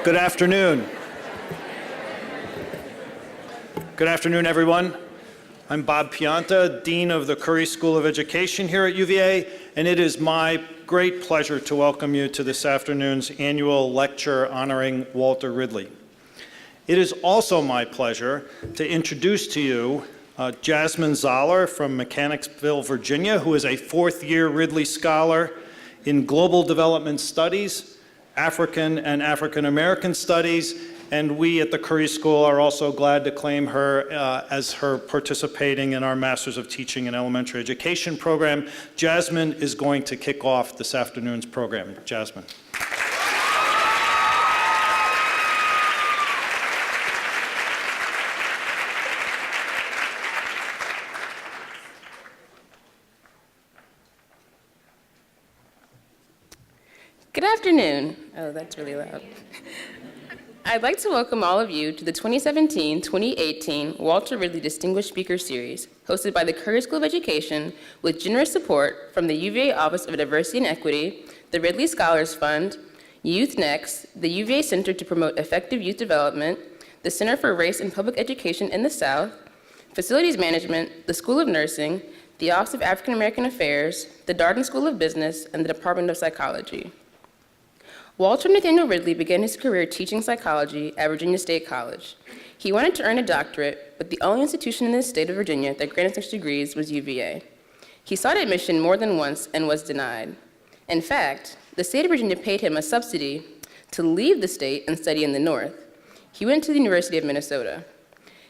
Good afternoon. Good afternoon, everyone. I'm Bob Pianta, Dean of the Curry School of Education here at UVA, and it is my great pleasure to welcome you to this afternoon's annual lecture honoring Walter Ridley. It is also my pleasure to introduce to you Jasmine Zoller from Mechanicsville, Virginia, who is a fourth-year Ridley Scholar in Global Development Studies, African and African American Studies, and we at the Curry School are also glad to claim her as her participating in our Masters of Teaching in Elementary Education program. Jasmine is going to kick off this afternoon's program. Jasmine. Good afternoon. Oh, that's really loud. I'd like to welcome all of you to the 2017-2018 Walter Ridley Distinguished Speaker Series, hosted by the Curry School of Education with generous support from the UVA Office of Diversity and Equity, the Ridley Scholars Fund, Youth Next, the UVA Center to Promote Effective Youth Development, the Center for Race and Public Education in the South, Facilities Management, the School of Nursing, the Office of African American Affairs, the Darden School of Business, and the Department of Psychology. Walter Nathaniel Ridley began his career teaching psychology at Virginia State College. He wanted to earn a doctorate, but the only institution in the state of Virginia that granted such degrees was UVA. He sought admission more than once and was denied. In fact, the state of Virginia paid him a subsidy to leave the state and study in the North. He went to the University of Minnesota.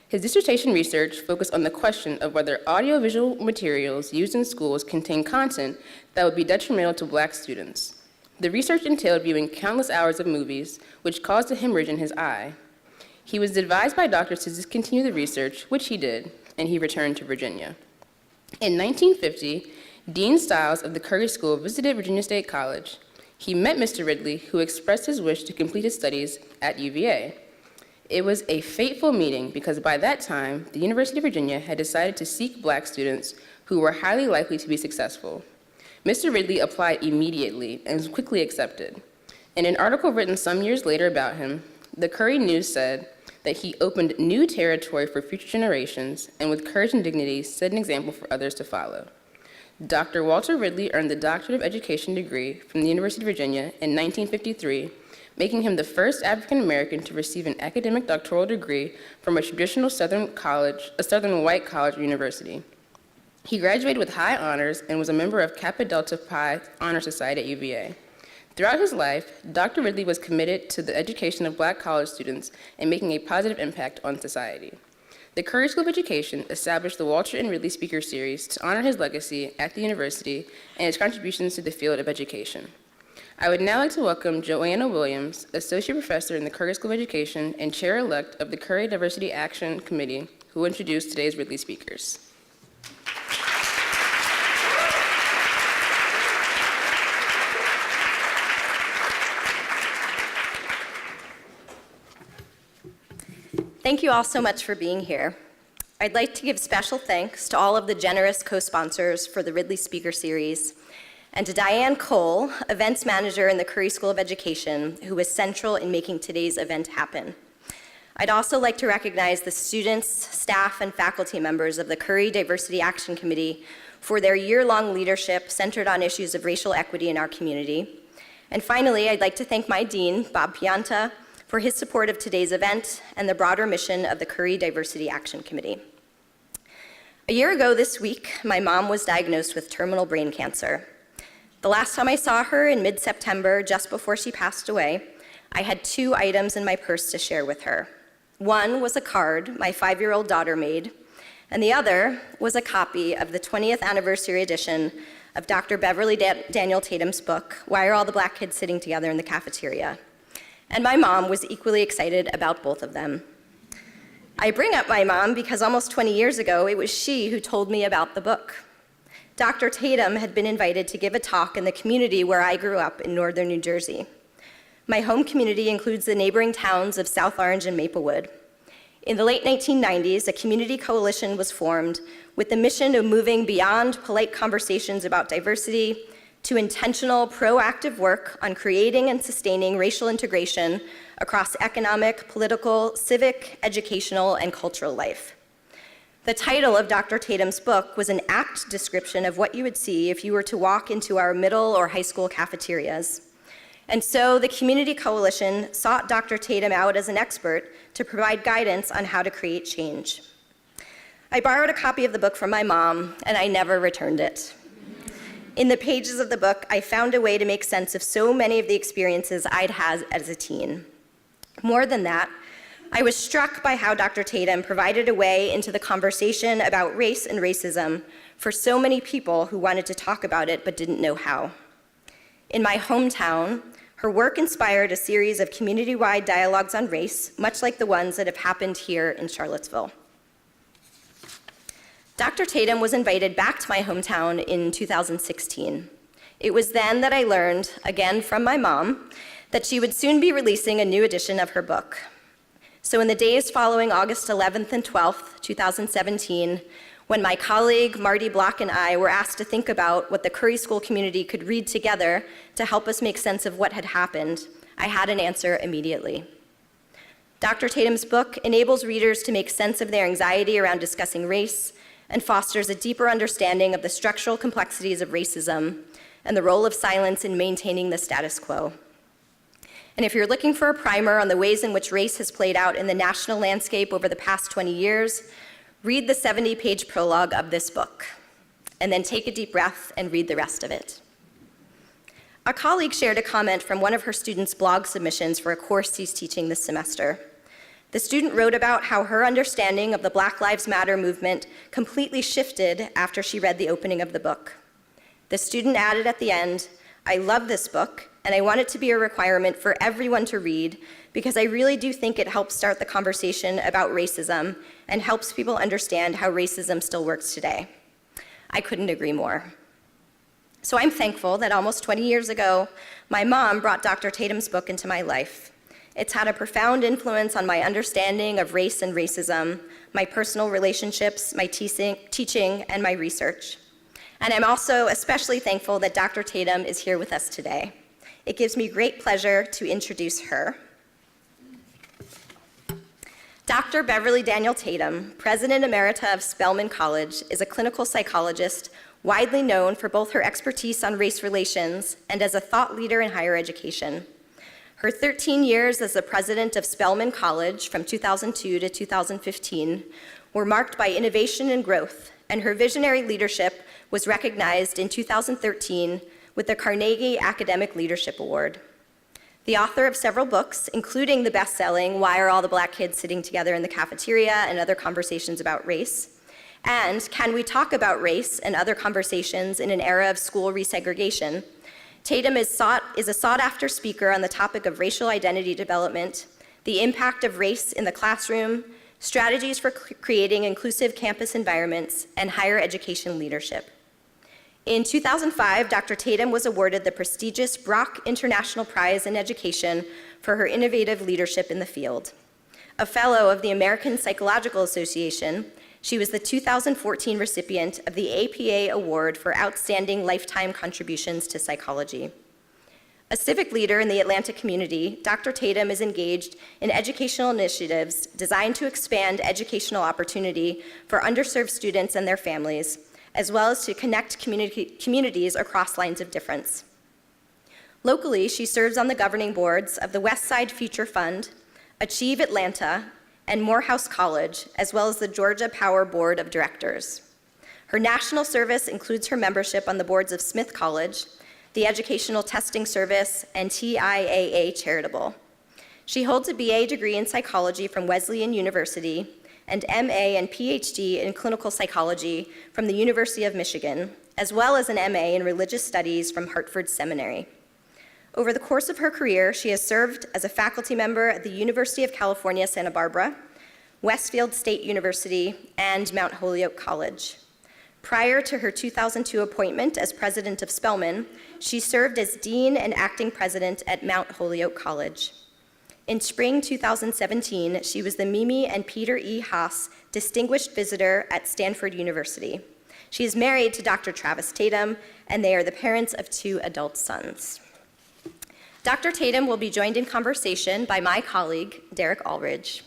His dissertation research focused on the question of whether audiovisual materials used in schools contain content that would be detrimental to Black students. The research entailed viewing countless hours of movies, which caused a hemorrhage in his eye. He was advised by doctors to discontinue the research, which he did, and he returned to Virginia. In 1950, Dean Stiles of the Curry School visited Virginia State College. He met Mr. Ridley, who expressed his wish to complete his studies at UVA. It was a fateful meeting because by that time, the University of Virginia had decided to seek Black students who were highly likely to be successful. Mr. Ridley applied immediately and was quickly accepted. In an article written some years later about him, the Curry News said that he opened new territory for future generations and with courage and dignity set an example for others to follow. Dr. Walter Ridley earned the Doctorate of Education degree from the University of Virginia in 1953, making him the first African American to receive an academic doctoral degree from a traditional Southern white college or university. He graduated with high honors and was a member of Kappa Delta Pi Honor Society at UVA. Throughout his life, Dr. Ridley was committed to the education of Black college students and making a positive impact on society. The Curry School of Education established the Walter and Ridley Speaker Series to honor his legacy at the university and his contributions to the field of education. I would now like to welcome Joanna Williams, Associate Professor in the Curry School of Education and Chair-elect of the Curry Diversity Action Committee, who will introduce today's Ridley speakers. Thank you all so much for being here. I'd like to give special thanks to all of the generous co-sponsors for the Ridley Speaker Series, and to Diane Cole, Events Manager in the Curry School of Education, who was central in making today's event happen. I'd also like to recognize the students, staff, and faculty members of the Curry Diversity Action Committee for their year-long leadership centered on issues of racial equity in our community. And finally, I'd like to thank my dean, Bob Pianta, for his support of today's event and the broader mission of the Curry Diversity Action Committee. A year ago this week, my mom was diagnosed with terminal brain cancer. The last time I saw her in mid-September, just before she passed away, I had 2 items in my purse to share with her. One was a card my 5-year-old daughter made, and the other was a copy of the 20th anniversary edition of Dr. Beverly Daniel Tatum's book, Why Are All the Black Kids Sitting Together in the Cafeteria? And my mom was equally excited about both of them. I bring up my mom because almost 20 years ago, it was she who told me about the book. Dr. Tatum had been invited to give a talk in the community where I grew up in northern New Jersey. My home community includes the neighboring towns of South Orange and Maplewood. In the late 1990s, a community coalition was formed with the mission of moving beyond polite conversations about diversity to intentional, proactive work on creating and sustaining racial integration across economic, political, civic, educational, and cultural life. The title of Dr. Tatum's book was an apt description of what you would see if you were to walk into our middle or high school cafeterias. And so the Community Coalition sought Dr. Tatum out as an expert to provide guidance on how to create change. I borrowed a copy of the book from my mom, and I never returned it. In the pages of the book, I found a way to make sense of so many of the experiences I'd had as a teen. More than that, I was struck by how Dr. Tatum provided a way into the conversation about race and racism for so many people who wanted to talk about it but didn't know how. In my hometown, her work inspired a series of community-wide dialogues on race, much like the ones that have happened here in Charlottesville. Dr. Tatum was invited back to my hometown in 2016. It was then that I learned, again from my mom, that she would soon be releasing a new edition of her book. So in the days following August 11th and 12th, 2017, when my colleague Marty Block and I were asked to think about what the Curry School community could read together to help us make sense of what had happened, I had an answer immediately. Dr. Tatum's book enables readers to make sense of their anxiety around discussing race and fosters a deeper understanding of the structural complexities of racism and the role of silence in maintaining the status quo. And if you're looking for a primer on the ways in which race has played out in the national landscape over the past 20 years, read the 70-page prologue of this book, and then take a deep breath and read the rest of it. A colleague shared a comment from one of her students' blog submissions for a course he's teaching this semester. The student wrote about how her understanding of the Black Lives Matter movement completely shifted after she read the opening of the book. The student added at the end, "I love this book, and I want it to be a requirement for everyone to read because I really do think it helps start the conversation about racism and helps people understand how racism still works today." I couldn't agree more. So I'm thankful that almost 20 years ago, my mom brought Dr. Tatum's book into my life. It's had a profound influence on my understanding of race and racism, my personal relationships, my teaching, and my research. And I'm also especially thankful that Dr. Tatum is here with us today. It gives me great pleasure to introduce her. Dr. Beverly Daniel Tatum, President Emerita of Spelman College, is a clinical psychologist widely known for both her expertise on race relations and as a thought leader in higher education. Her 13 years as the president of Spelman College from 2002 to 2015 were marked by innovation and growth, and her visionary leadership was recognized in 2013 with the Carnegie Academic Leadership Award. The author of several books, including the best-selling Why Are All the Black Kids Sitting Together in the Cafeteria and Other Conversations About Race, and Can We Talk About Race and Other Conversations in an Era of School Resegregation, Tatum is a sought-after speaker on the topic of racial identity development, the impact of race in the classroom, strategies for creating inclusive campus environments, and higher education leadership. In 2005, Dr. Tatum was awarded the prestigious Brock International Prize in Education for her innovative leadership in the field. A fellow of the American Psychological Association, she was the 2014 recipient of the APA Award for Outstanding Lifetime Contributions to Psychology. A civic leader in the Atlanta community, Dr. Tatum is engaged in educational initiatives designed to expand educational opportunity for underserved students and their families, as well as to connect communities across lines of difference. Locally, she serves on the governing boards of the West Side Future Fund, Achieve Atlanta, and Morehouse College, as well as the Georgia Power Board of Directors. Her national service includes her membership on the boards of Smith College, the Educational Testing Service, and TIAA Charitable. She holds a BA degree in psychology from Wesleyan University and MA and PhD in clinical psychology from the University of Michigan, as well as an MA in religious studies from Hartford Seminary. Over the course of her career, she has served as a faculty member at the University of California, Santa Barbara, Westfield State University, and Mount Holyoke College. Prior to her 2002 appointment as president of Spelman, she served as dean and acting president at Mount Holyoke College. In spring 2017, she was the Mimi and Peter E. Haas Distinguished Visitor at Stanford University, She is married to Dr. Travis Tatum, and they are the parents of 2 adult sons. Dr. Tatum will be joined in conversation by my colleague, Derrick Aldrich.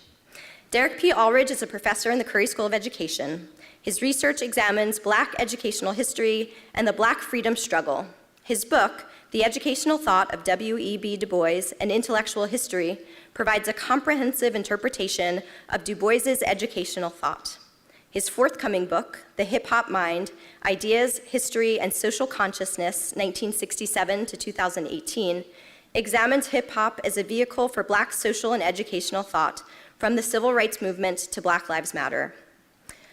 Derrick P. Aldrich is a professor in the Curry School of Education. His research examines Black educational history and the Black freedom struggle. His book, The Educational Thought of W.E.B. Du Bois, An Intellectual History, provides a comprehensive interpretation of Du Bois's educational thought. His forthcoming book, The Hip-Hop Mind, Ideas, History, and Social Consciousness, 1967 to 2018, examines hip-hop as a vehicle for Black social and educational thought, from the civil rights movement to Black Lives Matter.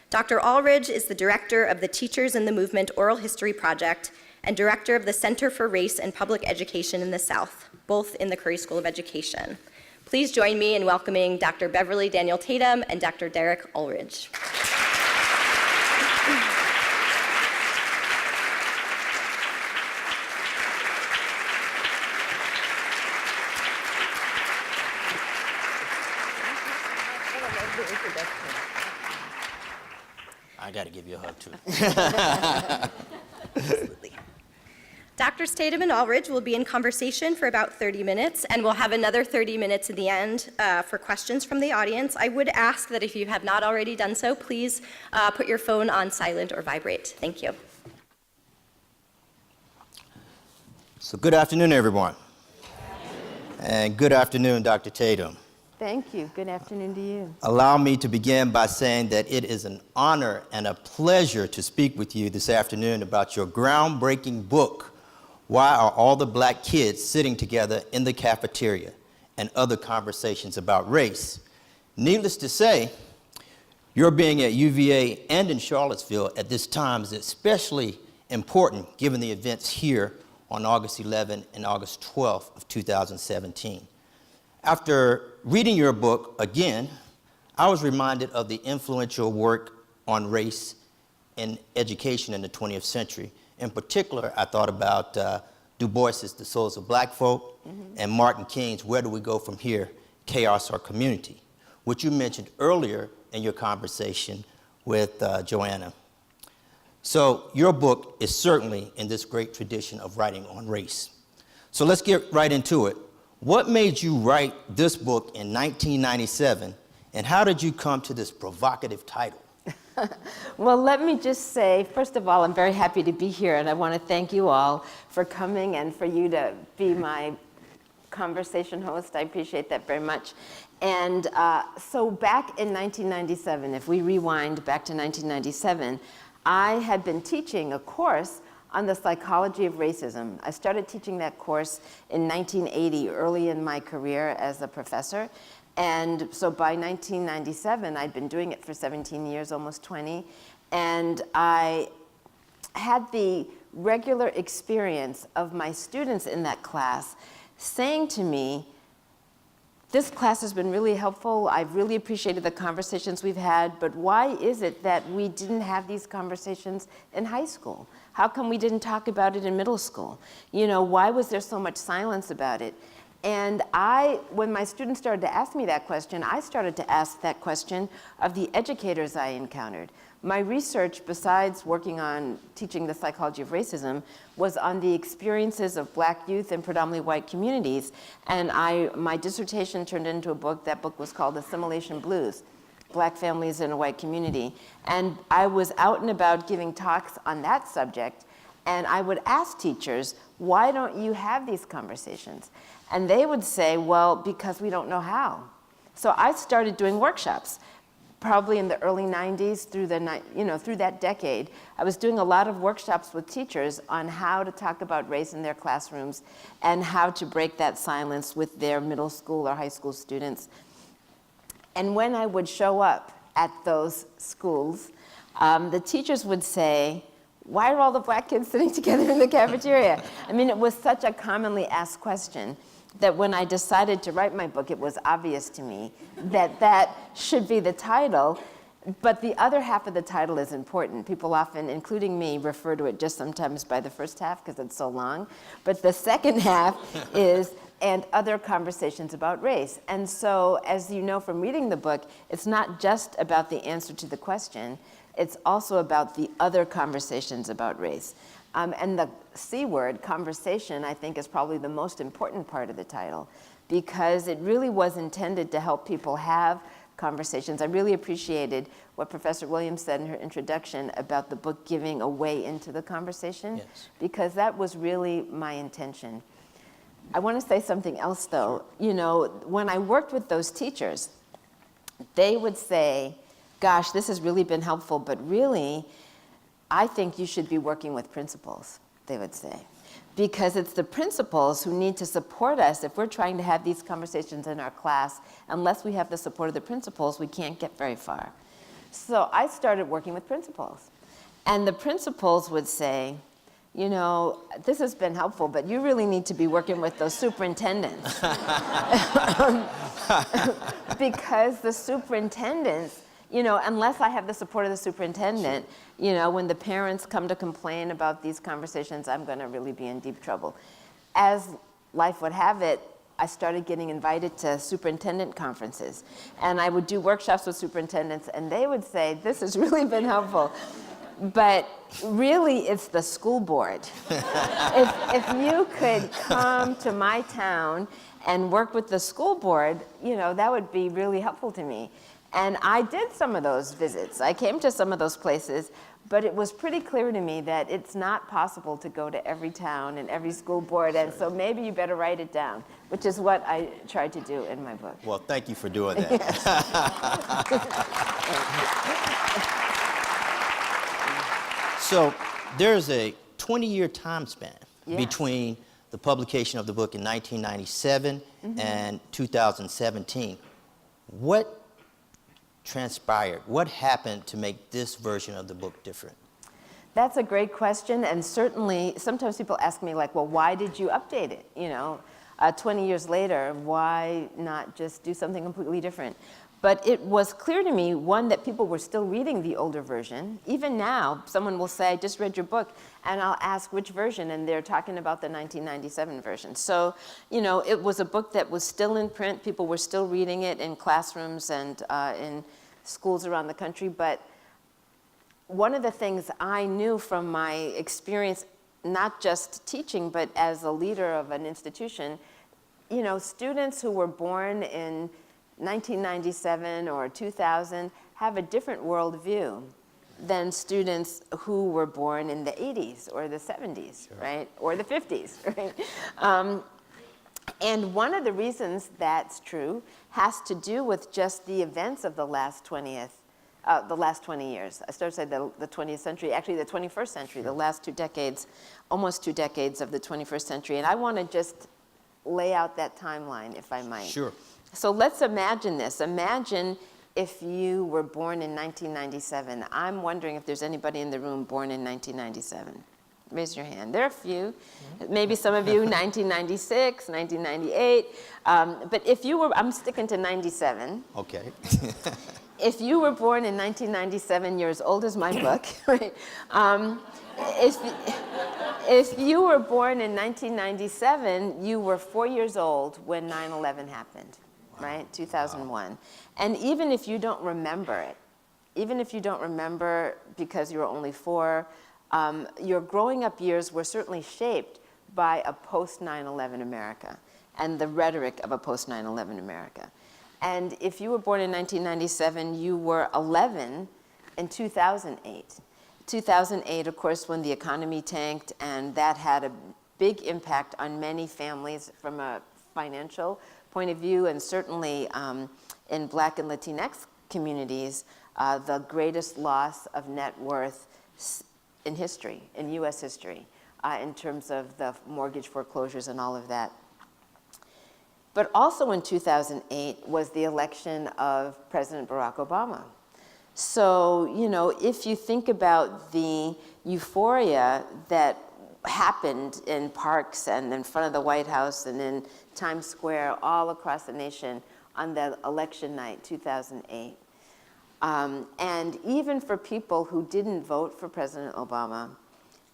Dr. Aldrich is the director of the Teachers in the Movement Oral History Project and director of the Center for Race and Public Education in the South, both in the Curry School of Education. Please join me in welcoming Dr. Beverly Daniel Tatum and Dr. Derrick Aldrich. I got to give you a hug, too. Absolutely. Drs. Tatum and Aldrich will be in conversation for about 30 minutes, and we'll have another 30 minutes at the end for questions from the audience. I would ask that if you have not already done so, please put your phone on silent or vibrate. Thank you. So good afternoon, everyone. And good afternoon, Dr. Tatum. Thank you. Good afternoon to you. Allow me to begin by saying that it is an honor and a pleasure to speak with you this afternoon about your groundbreaking book, Why Are All the Black Kids Sitting Together in the Cafeteria, and Other Conversations About Race. Needless to say, your being at UVA and in Charlottesville at this time is especially important given the events here on August 11 and August 12 of 2017. After reading your book again, I was reminded of the influential work on race in education in the 20th century. In particular, I thought about Du Bois's The Souls of Black Folk and Martin King's Where Do We Go From Here, Chaos or Community, which you mentioned earlier in your conversation with Joanna. So your book is certainly in this great tradition of writing on race. So let's get right into it. What made you write this book in 1997, and how did you come to this provocative title? Well, let me just say, first of all, I'm very happy to be here, and I want to thank you all for coming and for you to be my conversation host. I appreciate that very much. And so back in 1997, if we rewind back to 1997, I had been teaching a course on the psychology of racism. I started teaching that course in 1980, early in my career as a professor. And so by 1997, I'd been doing it for 17 years, almost 20. And I had the regular experience of my students in that class saying to me, this class has been really helpful. I've really appreciated the conversations we've had, but why is it that we didn't have these conversations in high school? How come we didn't talk about it in middle school? You know, why was there so much silence about it? And when my students started to ask me that question, I started to ask that question of the educators I encountered. My research, besides working on teaching the psychology of racism, was on the experiences of Black youth in predominantly white communities. And my dissertation turned into a book. That book was called Assimilation Blues, Black Families in a White Community. And I was out and about giving talks on that subject, and I would ask teachers, why don't you have these conversations? And they would say, well, because we don't know how. So I started doing workshops. Probably in the early 90s through that decade, I was doing a lot of workshops with teachers on how to talk about race in their classrooms and how to break that silence with their middle school or high school students. And when I would show up at those schools, the teachers would say, why are all the Black kids sitting together in the cafeteria? I mean, it was such a commonly asked question that when I decided to write my book, it was obvious to me that that should be the title. But the other half of the title is important. People often, including me, refer to it just sometimes by the first half because it's so long. But the second half is, and other conversations about race. And so, as you know from reading the book, it's not just about the answer to the question. It's also about the other conversations about race. And the C word, conversation, I think is probably the most important part of the title, because it really was intended to help people have conversations. I really appreciated what Professor Williams said in her introduction about the book giving a way into the conversation, Yes. because that was really my intention. I want to say something else, though. You know, when I worked with those teachers, they would say, gosh, this has really been helpful, but really, I think you should be working with principals, they would say. Because it's the principals who need to support us. If we're trying to have these conversations in our class, unless we have the support of the principals, we can't get very far. So I started working with principals. And the principals would say, you know, this has been helpful, but you really need to be working with those superintendents. Because the superintendents, you know, unless I have the support of the superintendent, you know, when the parents come to complain about these conversations, I'm going to really be in deep trouble. As life would have it, I started getting invited to superintendent conferences. And I would do workshops with superintendents, and they would say, this has really been helpful. But really, it's the school board. If you could come to my town and work with the school board, you know, that would be really helpful to me. And I did some of those visits. I came to some of those places, but it was pretty clear to me that it's not possible to go to every town and every school board, and so maybe you better write it down, which is what I tried to do in my book. Well, thank you for doing that. So there's a 20-year time span between the publication of the book in 1997 and 2017. What transpired? What happened to make this version of the book different? That's a great question, and certainly sometimes people ask me, like, well, why did you update it? You know, 20 years later, why not just do something completely different? But it was clear to me, one, that people were still reading the older version. Even now, someone will say, I just read your book, and I'll ask which version, and they're talking about the 1997 version. So, you know, it was a book that was still in print. People were still reading it in classrooms and in schools around the country. But one of the things I knew from my experience, not just teaching, but as a leader of an institution, you know, students who were born in 1997 or 2000 have a different worldview than students who were born in the 80s or the 70s, right? Or the 50s, right? And one of the reasons that's true has to do with just the events of the last 20 years. I started to say the 20th century, actually the 21st century, the last 2 decades, almost 2 decades of the 21st century. And I want to just lay out that timeline, if I might. Sure. So let's imagine this. Imagine if you were born in 1997. I'm wondering if there's anybody in the room born in 1997. Raise your hand. There are a few. Maybe some of you, 1996, 1998. But if you were, I'm sticking to 97. Okay. If you were born in 1997, you're as old as my book, right? If you were born in 1997, you were 4 years old when 9/11 happened, right? 2001. And even if you don't remember it, even if you don't remember because you were only 4, your growing up years were certainly shaped by a post-9/11 America and the rhetoric of a post-9/11 America. And if you were born in 1997, you were 11 in 2008. 2008, of course, when the economy tanked, and that had a big impact on many families from a financial point of view, and certainly in Black and Latinx communities, the greatest loss of net worth in history, in US history, in terms of the mortgage foreclosures and all of that. But also in 2008 was the election of President Barack Obama. So, you know, if you think about the euphoria that happened in parks and in front of the White House and in Times Square all across the nation on that election night, 2008. And even for people who didn't vote for President Obama,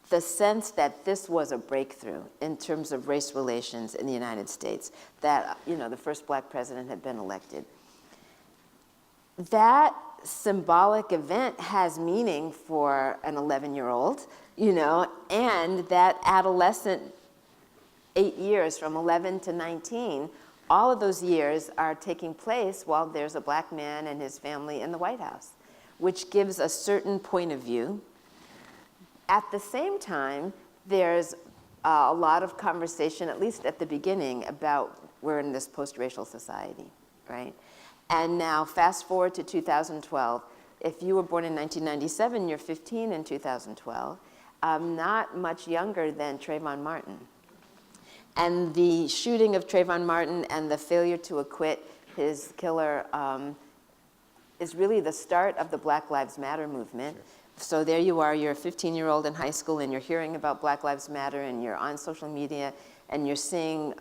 the sense that this was a breakthrough in terms of race relations in the United States, that, you know, the first Black president had been elected. That symbolic event has meaning for an 11-year-old, and that adolescent 8 years from 11 to 19, all of those years are taking place while there's a black man and his family in the White House, which gives a certain point of view. At the same time, there's a lot of conversation, at least at the beginning, about we're in this post-racial society, right? And now fast forward to 2012. If you were born in 1997, you're 15 in 2012, not much younger than Trayvon Martin. And the shooting of Trayvon Martin and the failure to acquit his killer is really the start of the Black Lives Matter movement. Sure. So there you are, you're a 15-year-old in high school and you're hearing about Black Lives Matter and you're on social media and you're seeing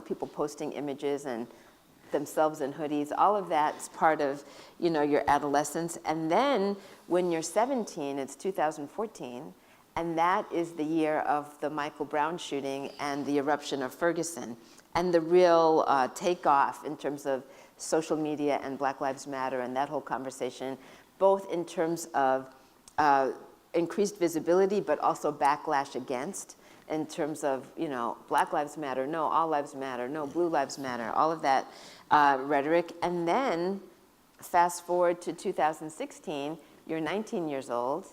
people posting images and themselves in hoodies. All of that's part of your adolescence. And then when you're 17, it's 2014, and that is the year of the Michael Brown shooting and the eruption of Ferguson, and the real takeoff in terms of social media and Black Lives Matter and that whole conversation, both in terms of increased visibility, but also backlash against, in terms of, Black Lives Matter, no, all lives matter, no, blue lives matter, all of that rhetoric. And then fast forward to 2016, you're 19 years old,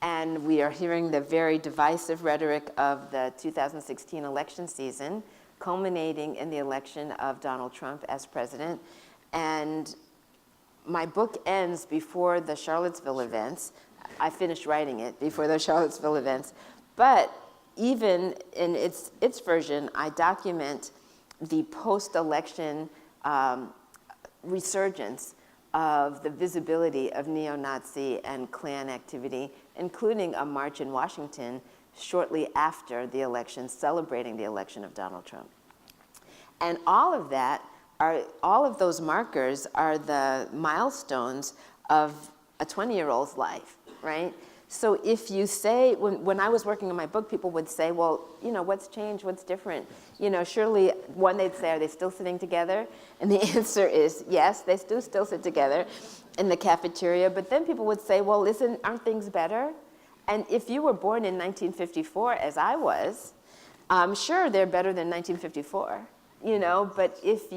and we are hearing the very divisive rhetoric of the 2016 election season, culminating in the election of Donald Trump as president. And my book ends before the Charlottesville events. I finished writing it before the Charlottesville events. But even in its version, I document the post-election resurgence of the visibility of neo-Nazi and Klan activity, including a march in Washington shortly after the election, celebrating the election of Donald Trump. And all of those markers are the milestones of a 20-year-old's life, right? So if you say, when I was working on my book, people would say, well, what's changed, what's different? Surely, one, they'd say, are they still sitting together? And the answer is yes, they still sit together in the cafeteria. But then people would say, well, aren't things better? And if you were born in 1954, as I was, sure, they're better than 1954, but if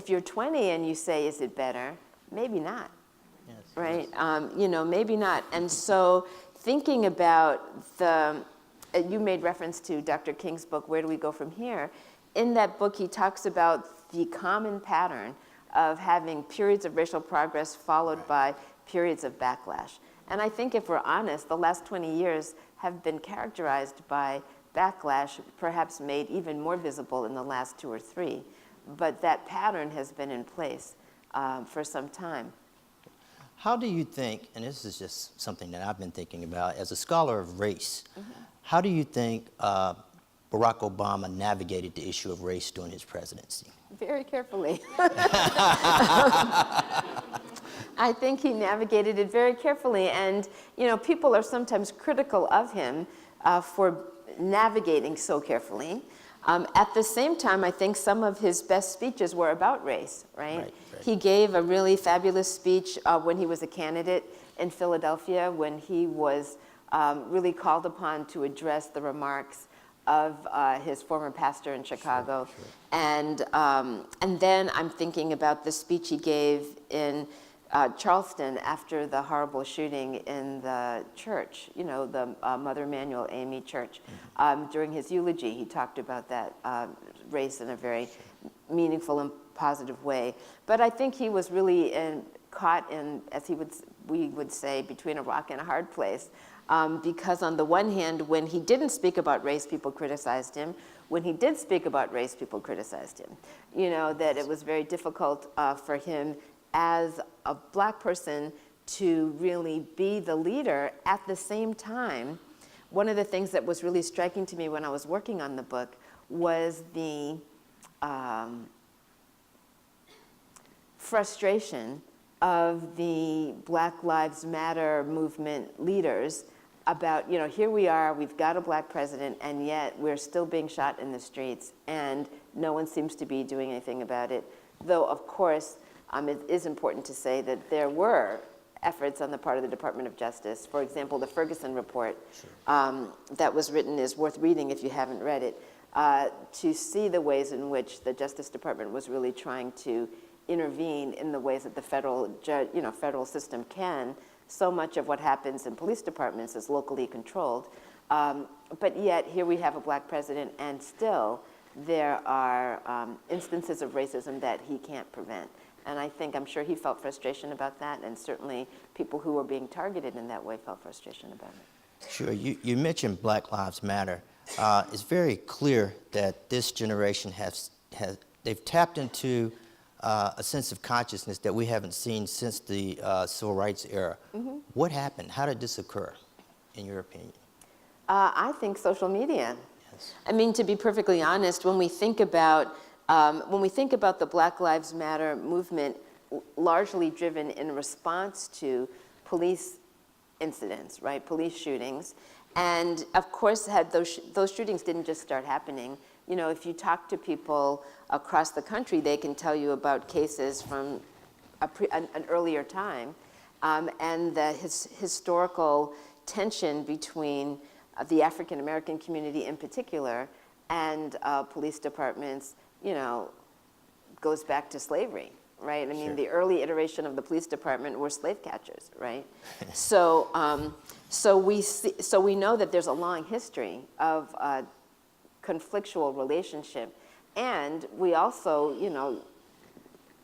you're 20 and you say, is it better? Maybe not. Yes, right? yes. Maybe not. And so thinking about you made reference to Dr. King's book, Where Do We Go From Here? In that book, he talks about the common pattern of having periods of racial progress followed by periods of backlash. And I think if we're honest, the last 20 years have been characterized by backlash, perhaps made even more visible in the last 2 or 3. But that pattern has been in place for some time. How do you think, and this is just something that I've been thinking about, as a scholar of race, how do you think Barack Obama navigated the issue of race during his presidency? Very carefully. I think he navigated it very carefully, and people are sometimes critical of him for navigating so carefully. At the same time, I think some of his best speeches were about race, right? He gave a really fabulous speech when he was a candidate in Philadelphia, when he was really called upon to address the remarks of his former pastor in Chicago. Sure. And then I'm thinking about the speech he gave in Charleston after the horrible shooting in the church, the Mother Emanuel AME Church. During his eulogy, he talked about that race in a very meaningful and positive way. But I think he was really caught in, as we would say, between a rock and a hard place. Because on the one hand, when he didn't speak about race, people criticized him. When he did speak about race, people criticized him. That it was very difficult for him as a black person to really be the leader. At the same time, one of the things that was really striking to me when I was working on the book was the frustration of the Black Lives Matter movement leaders about, here we are, we've got a black president, and yet we're still being shot in the streets, and no one seems to be doing anything about it. Though, of course, it is important to say that there were efforts on the part of the Department of Justice. For example, the Ferguson report that was written is worth reading if you haven't read it, to see the ways in which the Justice Department was really trying to intervene in the ways that the federal system can. So much of what happens in police departments is locally controlled. But yet, here we have a black president, and still there are instances of racism that he can't prevent. And I'm sure he felt frustration about that, and certainly people who were being targeted in that way felt frustration about it. Sure. You mentioned Black Lives Matter. It's very clear that this generation they've tapped into a sense of consciousness that we haven't seen since the civil rights era. Mm-hmm. What happened? How did this occur, in your opinion? I think social media. Yes. I mean, to be perfectly honest, when we think about the Black Lives Matter movement, largely driven in response to police incidents, right? Police shootings. And of course, those shootings didn't just start happening. You know, if you talk to people across the country, they can tell you about cases from an earlier time, and the historical tension between the African American community in particular and police departments, you know, goes back to slavery, right? I mean, Sure. The early iteration of the police department were slave catchers, right? So we know that there's a long history of conflictual relationship, and we also, you know,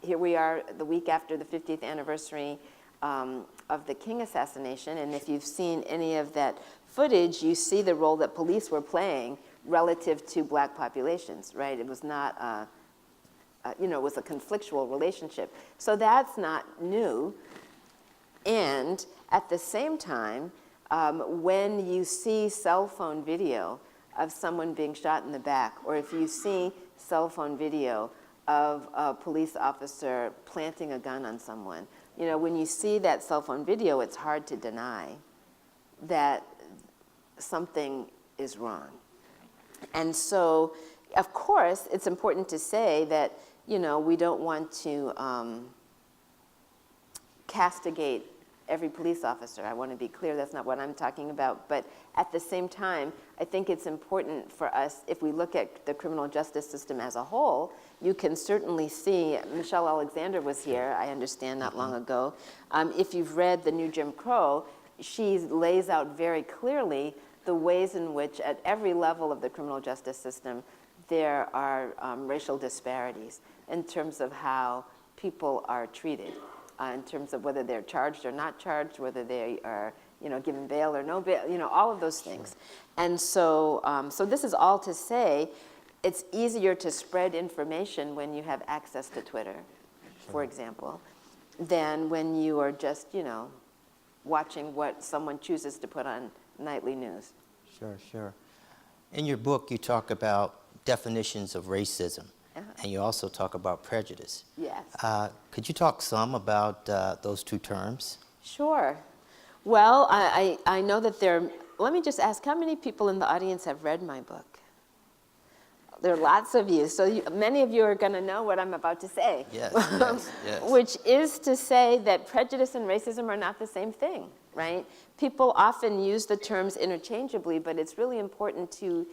here we are the week after the 50th anniversary of the King assassination, and if you've seen any of that footage, you see the role that police were playing relative to black populations, right? It was not, you know, it was a conflictual relationship. So that's not new. And at the same time, when you see cell phone video of someone being shot in the back, or if you see cell phone video of a police officer planting a gun on someone, you know, when you see that cell phone video, it's hard to deny that something is wrong. And so, of course, it's important to say that, you know, we don't want to castigate every police officer. I want to be clear, that's not what I'm talking about. But at the same time, I think it's important for us, if we look at the criminal justice system as a whole, you can certainly see, Michelle Alexander was here, I understand, not long ago. If you've read The New Jim Crow, she lays out very clearly the ways in which at every level of the criminal justice system there are racial disparities in terms of how people are treated, in terms of whether they're charged or not charged, whether they are, you know, given bail or no bail, you know, all of those things. And so, so this is all to say, it's easier to spread information when you have access to Twitter, for example, than when you are just, you know, watching what someone chooses to put on nightly news. Sure, sure. In your book, you talk about definitions of racism, and you also talk about prejudice. Yes. Could you talk some about those two terms? Sure. Well, I know that let me just ask, how many people in the audience have read my book? There are lots of you, so many of you are going to know what I'm about to say. Yes, yes, yes. Which is to say that prejudice and racism are not the same thing, right? People often use the terms interchangeably, but it's really important to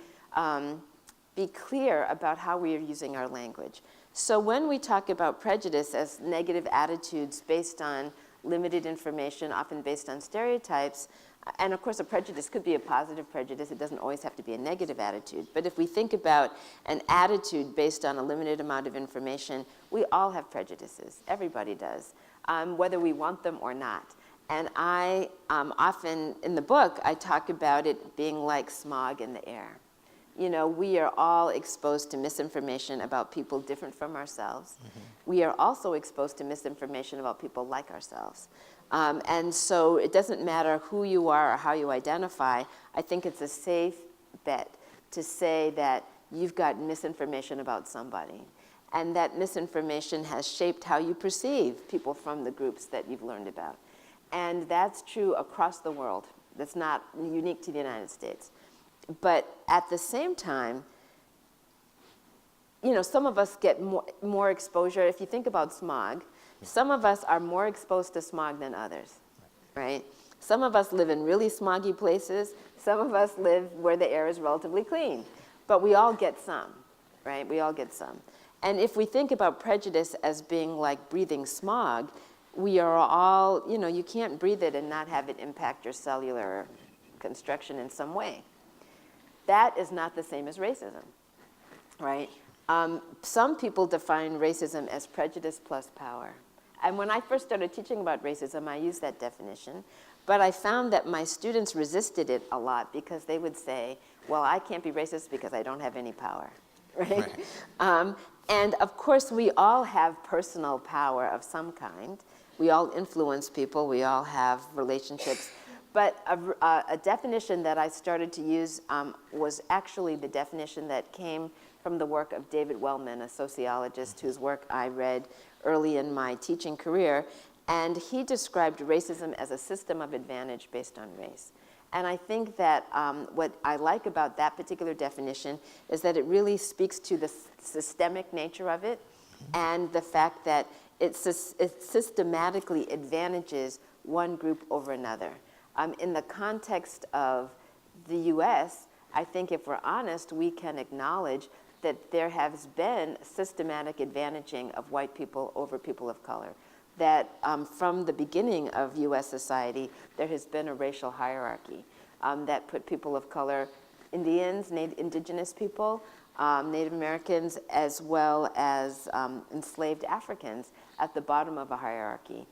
be clear about how we are using our language. So when we talk about prejudice as negative attitudes based on limited information, often based on stereotypes, and of course a prejudice could be a positive prejudice, it doesn't always have to be a negative attitude, but if we think about an attitude based on a limited amount of information, we all have prejudices, everybody does, whether we want them or not. And I often, in the book, I talk about it being like smog in the air. You know, we are all exposed to misinformation about people different from ourselves. Mm-hmm. We are also exposed to misinformation about people like ourselves. And so it doesn't matter who you are or how you identify. I think it's a safe bet to say that you've got misinformation about somebody. And that misinformation has shaped how you perceive people from the groups that you've learned about. And that's true across the world. That's not unique to the United States. But at the same time, you know, some of us get more exposure. If you think about smog, Some of us are more exposed to smog than others, right? Some of us live in really smoggy places. Some of us live where the air is relatively clean. But we all get some, right? We all get some. And if we think about prejudice as being like breathing smog, we are all, you can't breathe it and not have it impact your cellular construction in some way. That is not the same as racism, right? Some people define racism as prejudice plus power. And when I first started teaching about racism, I used that definition. But I found that my students resisted it a lot because they would say, well, I can't be racist because I don't have any power, right? And of course, we all have personal power of some kind. We all influence people. We all have relationships. But a definition that I started to use was actually the definition that came from the work of David Wellman, a sociologist whose work I read early in my teaching career. And he described racism as a system of advantage based on race. And I think that what I like about that particular definition is that it really speaks to the systemic nature of it and the fact that it systematically advantages one group over another. In the context of the US, I think if we're honest, we can acknowledge that there has been systematic advantaging of white people over people of color. That from the beginning of US society, there has been a racial hierarchy that put people of color, Indians, indigenous people, Native Americans, as well as enslaved Africans at the bottom of a hierarchy.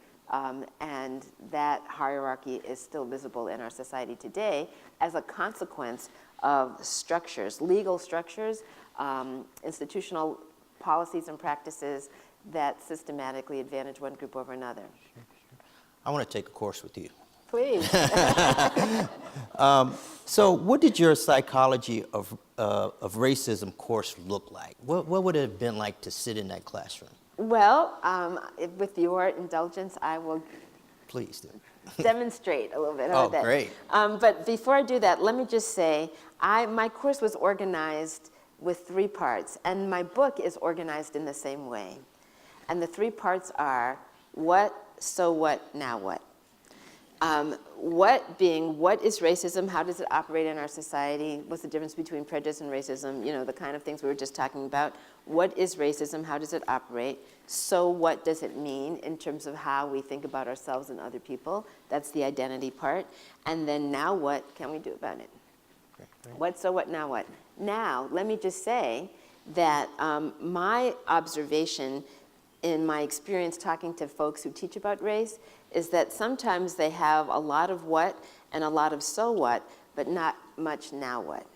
And that hierarchy is still visible in our society today as a consequence of structures, legal structures, institutional policies and practices that systematically advantage one group over another. I want to take a course with you. Please. So what did your psychology of racism course look like? What would it have been like to sit in that classroom? Well, with your indulgence, I will Please do. demonstrate a little bit. Oh, of that. great. But before I do that, let me just say, my course was organized with 3 parts, and my book is organized in the same way. And the 3 parts are what, so what, now what. What being, what is racism? How does it operate in our society? What's the difference between prejudice and racism? The kind of things we were just talking about. What is racism? How does it operate? So what does it mean in terms of how we think about ourselves and other people? That's the identity part. And then now what can we do about it? Great. What, so what, now what? Now, let me just say that my observation in my experience talking to folks who teach about race is that sometimes they have a lot of what and a lot of so what, but not much now what.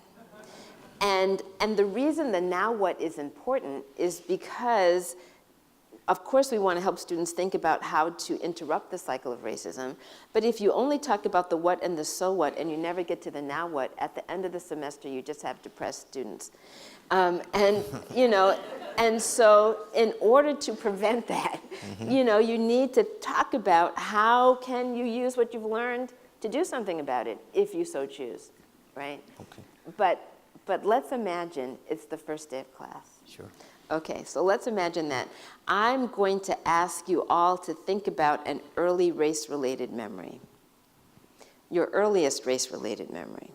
And the reason the now what is important is because, of course, we want to help students think about how to interrupt the cycle of racism. But if you only talk about the what and the so what and you never get to the now what, at the end of the semester, you just have depressed students. And so in order to prevent that, you need to talk about how can you use what you've learned to do something about it, if you so choose, right? Okay. But let's imagine it's the first day of class. Sure. Okay, so let's imagine that. I'm going to ask you all to think about an early race-related memory. Your earliest race-related memory.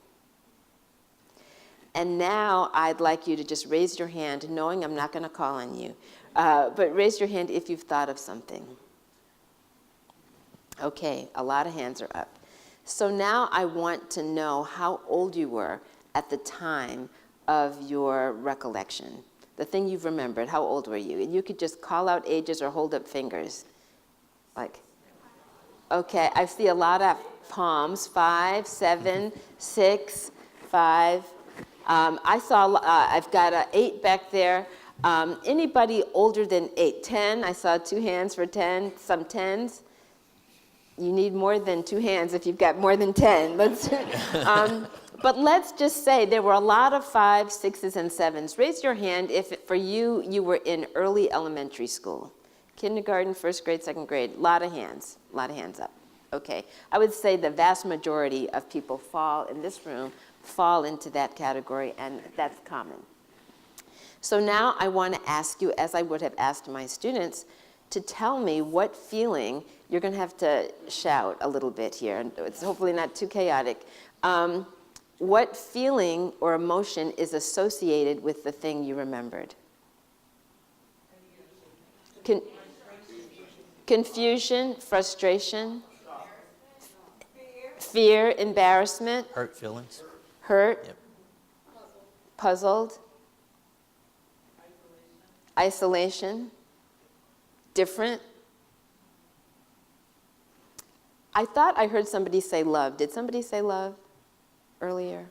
And now I'd like you to just raise your hand, knowing I'm not going to call on you. But raise your hand if you've thought of something. Okay, a lot of hands are up. So now I want to know how old you were at the time of your recollection. The thing you've remembered, how old were you? And you could just call out ages or hold up fingers. Like, okay, I see a lot of palms, 5, 7, 6, 5. I've got an 8 back there. Anybody older than 8? 10, I saw 2 hands for 10, some 10s. You need more than 2 hands if you've got more than 10. But let's just say there were a lot of 5s, 6s, and 7s. Raise your hand if for you were in early elementary school. Kindergarten, 1st grade, 2nd grade, a lot of hands up. Okay, I would say the vast majority of people in this room fall into that category, and that's common. So now I want to ask you, as I would have asked my students, to tell me what feeling. You're going to have to shout a little bit here. It's hopefully not too chaotic. What feeling or emotion is associated with the thing you remembered? Confusion, frustration, fear, embarrassment, Hurt feelings. hurt, Yep. puzzled, isolation, different. I thought I heard somebody say love. Did somebody say love earlier?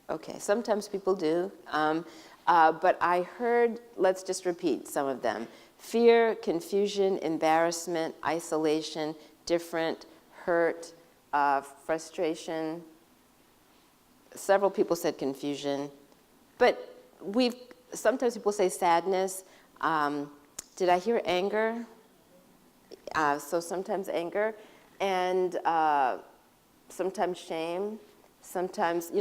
Okay, sometimes people do. But I heard, let's just repeat some of them. Fear, confusion, embarrassment, isolation, different, hurt, frustration. Several people said confusion. But sometimes people say sadness. Did I hear anger? So sometimes anger. And sometimes shame. Sometimes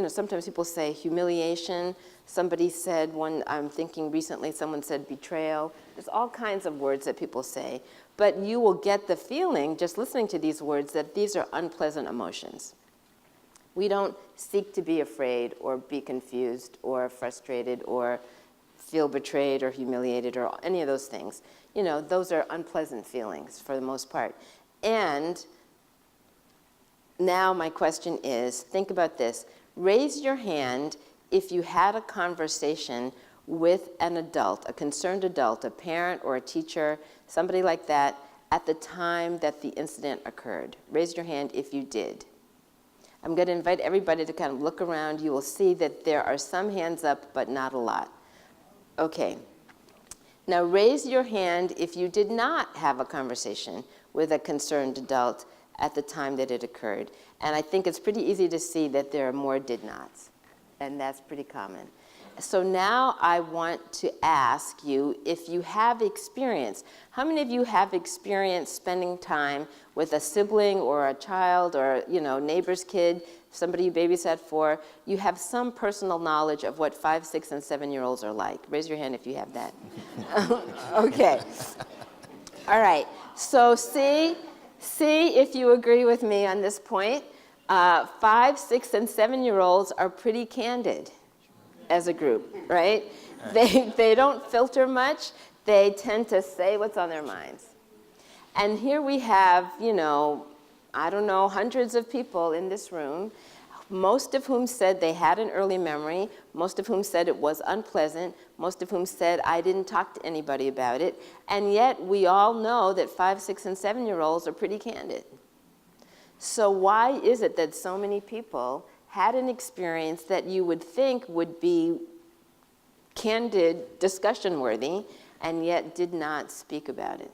people say humiliation. Somebody said I'm thinking recently, someone said betrayal. There's all kinds of words that people say. But you will get the feeling, just listening to these words, that these are unpleasant emotions. We don't seek to be afraid or be confused or frustrated or feel betrayed or humiliated or any of those things. Those are unpleasant feelings for the most part. And now my question is, think about this. Raise your hand if you had a conversation with an adult, a concerned adult, a parent or a teacher, somebody like that, at the time that the incident occurred. Raise your hand if you did. I'm going to invite everybody to kind of look around. You will see that there are some hands up, but not a lot. Okay. Now raise your hand if you did not have a conversation with a concerned adult at the time that it occurred. And I think it's pretty easy to see that there are more did nots. And that's pretty common. So now I want to ask you if you have experience. How many of you have experience spending time with a sibling or a child or neighbor's kid, somebody you babysat for? You have some personal knowledge of what 5, 6, and 7-year-olds are like. Raise your hand if you have that. Okay. All right. So see if you agree with me on this point. 5, 6, and 7-year-olds are pretty candid as a group, right? They don't filter much. They tend to say what's on their minds. And here we have, I don't know, hundreds of people in this room, most of whom said they had an early memory, most of whom said it was unpleasant, most of whom said I didn't talk to anybody about it, and yet we all know that 5, 6, and 7-year-olds are pretty candid. So why is it that so many people had an experience that you would think would be candid, discussion-worthy, and yet did not speak about it?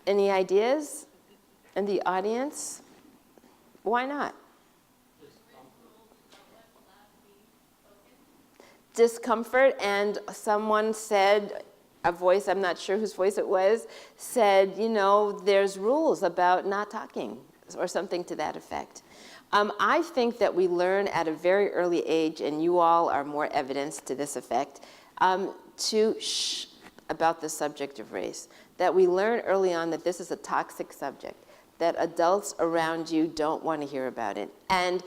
Any ideas in the audience? Why not? Discomfort, and someone said, a voice, I'm not sure whose voice it was, said, there's rules about not talking, or something to that effect. I think that we learn at a very early age, and you all are more evidence to this effect, to shh about the subject of race. That we learn early on that this is a toxic subject, that adults around you don't want to hear about it. And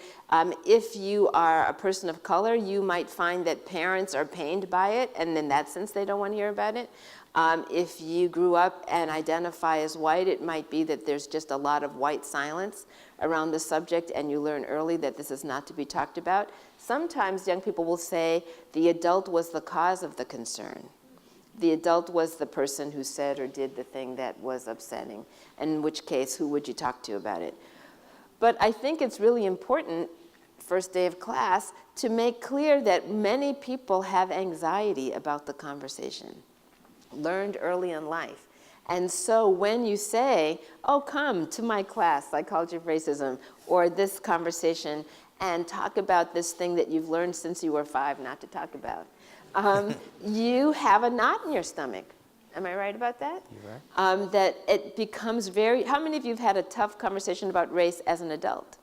if you are a person of color, you might find that parents are pained by it, and in that sense they don't want to hear about it. If you grew up and identify as white, it might be that there's just a lot of white silence around the subject, and you learn early that this is not to be talked about. Sometimes young people will say the adult was the cause of the concern. The adult was the person who said or did the thing that was upsetting, in which case, who would you talk to about it? But I think it's really important, first day of class, to make clear that many people have anxiety about the conversation, learned early in life. And so when you say, oh, come to my class, Psychology of Racism, or this conversation, and talk about this thing that you've learned since you were 5 not to talk about, you have a knot in your stomach. Am I right about that? You're right. That it becomes how many of you have had a tough conversation about race as an adult?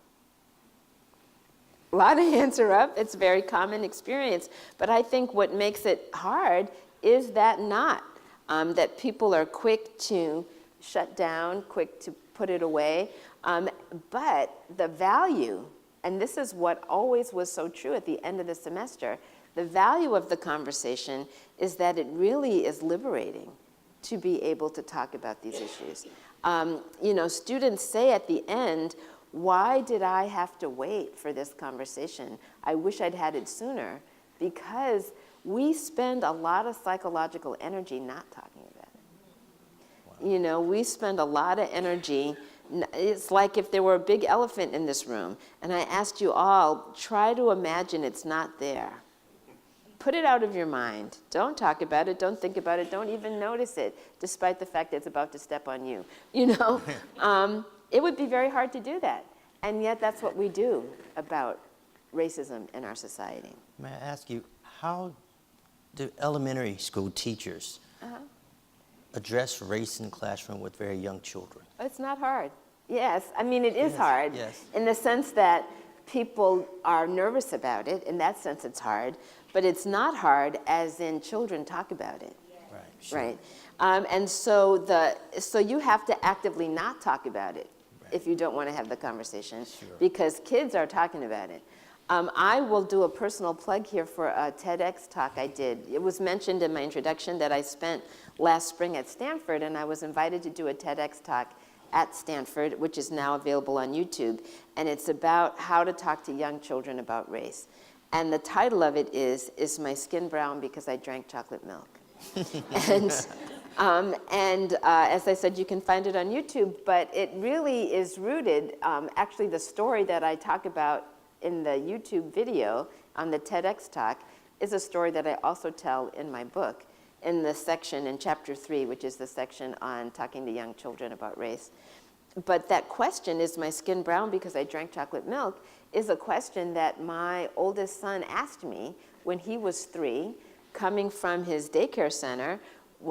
A lot of hands are up. It's a very common experience. But I think what makes it hard is that knot, that people are quick to shut down, quick to put it away. But the value, and this is what always was so true at the end of the semester, the value of the conversation is that it really is liberating to be able to talk about these issues. You know, students say at the end, why did I have to wait for this conversation? I wish I'd had it sooner, because we spend a lot of psychological energy not talking about it. Wow. You know, we spend a lot of energy. It's like if there were a big elephant in this room, and I asked you all, try to imagine it's not there. Put it out of your mind. Don't talk about it, don't think about it, don't even notice it, despite the fact that it's about to step on you. You know? It would be very hard to do that. And yet that's what we do about racism in our society. May I ask you, how do elementary school teachers address race in the classroom with very young children? It's not hard. Yes, I mean, it is hard. Yes. In the sense that people are nervous about it. In that sense, it's hard. But it's not hard as in children talk about it. Right. Sure. Right. And so you have to actively not talk about it if you don't want to have the conversation, because kids are talking about it. I will do a personal plug here for a Tedx talk I did. It was mentioned in my introduction that I spent last spring at Stanford, and I was invited to do a Tedx talk at Stanford, which is now available on YouTube, and it's about how to talk to young children about race. And the title of it is my skin brown because I drank chocolate milk? And as I said, you can find it on YouTube, but it really is rooted, actually the story that I talk about in the YouTube video on the TEDx talk is a story that I also tell in my book in the section in chapter 3, which is the section on talking to young children about race. But that question, is my skin brown because I drank chocolate milk, is a question that my oldest son asked me when he was 3, coming from his daycare center.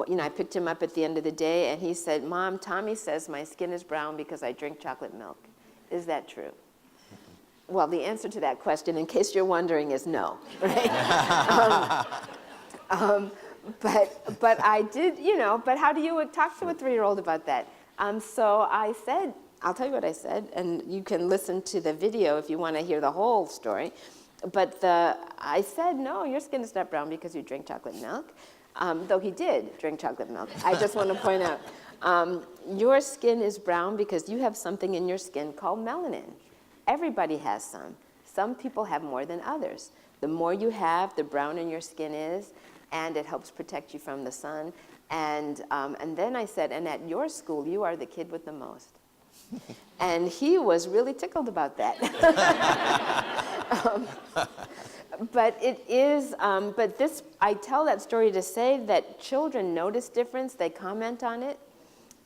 You know, I picked him up at the end of the day, and he said, "Mom, Tommy says my skin is brown because I drink chocolate milk. Is that true?" Well, the answer to that question, in case you're wondering, is no. Right? But I did, you know, but how do you talk to a 3-year-old about that? So I said, I'll tell you what I said, and you can listen to the video if you want to hear the whole story. But I said, no, your skin is not brown because you drink chocolate milk. Though he did drink chocolate milk. I just want to point out, your skin is brown because you have something in your skin called melanin. Everybody has some. Some people have more than others. The more you have, the browner your skin is, and it helps protect you from the sun. And then I said, and at your school, you are the kid with the most. And he was really tickled about that. But it is, but this, I tell that story to say that children notice difference, they comment on it,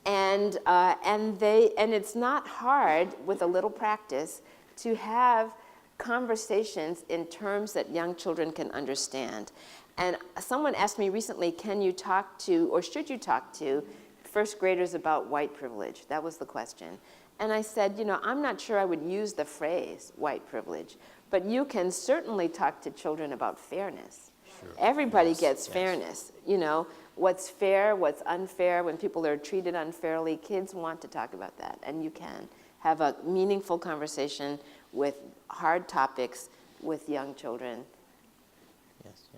and it's not hard with a little practice to have conversations in terms that young children can understand. And someone asked me recently, can you talk to, or should you talk to, first graders about white privilege? That was the question. And I said, you know, I'm not sure I would use the phrase white privilege, but you can certainly talk to children about fairness. Sure. Everybody gets fairness. You know, what's fair, what's unfair, when people are treated unfairly, kids want to talk about that. And you can have a meaningful conversation with hard topics with young children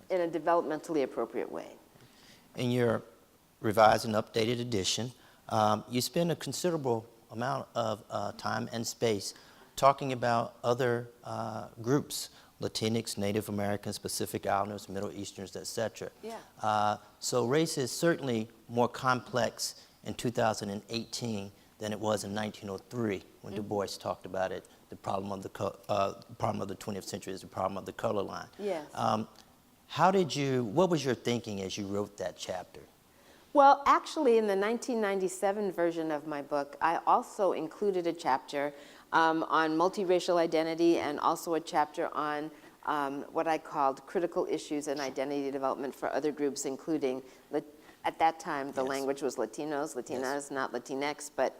in a developmentally appropriate way. In your revised and updated edition, you spend a considerable amount of time and space talking about other groups, Latinx, Native Americans, Pacific Islanders, Middle Easterns, etc. Yeah. So race is certainly more complex in 2018 than it was in 1903 when Du Bois talked about it. The problem of the 20th century is the problem of the color line. Yes. What was your thinking as you wrote that chapter? Well, actually, in the 1997 version of my book, I also included a chapter on multiracial identity and also a chapter on what I called critical issues in identity development for other groups, including, at that time, the language was Latinos, Latinas, not Latinx, but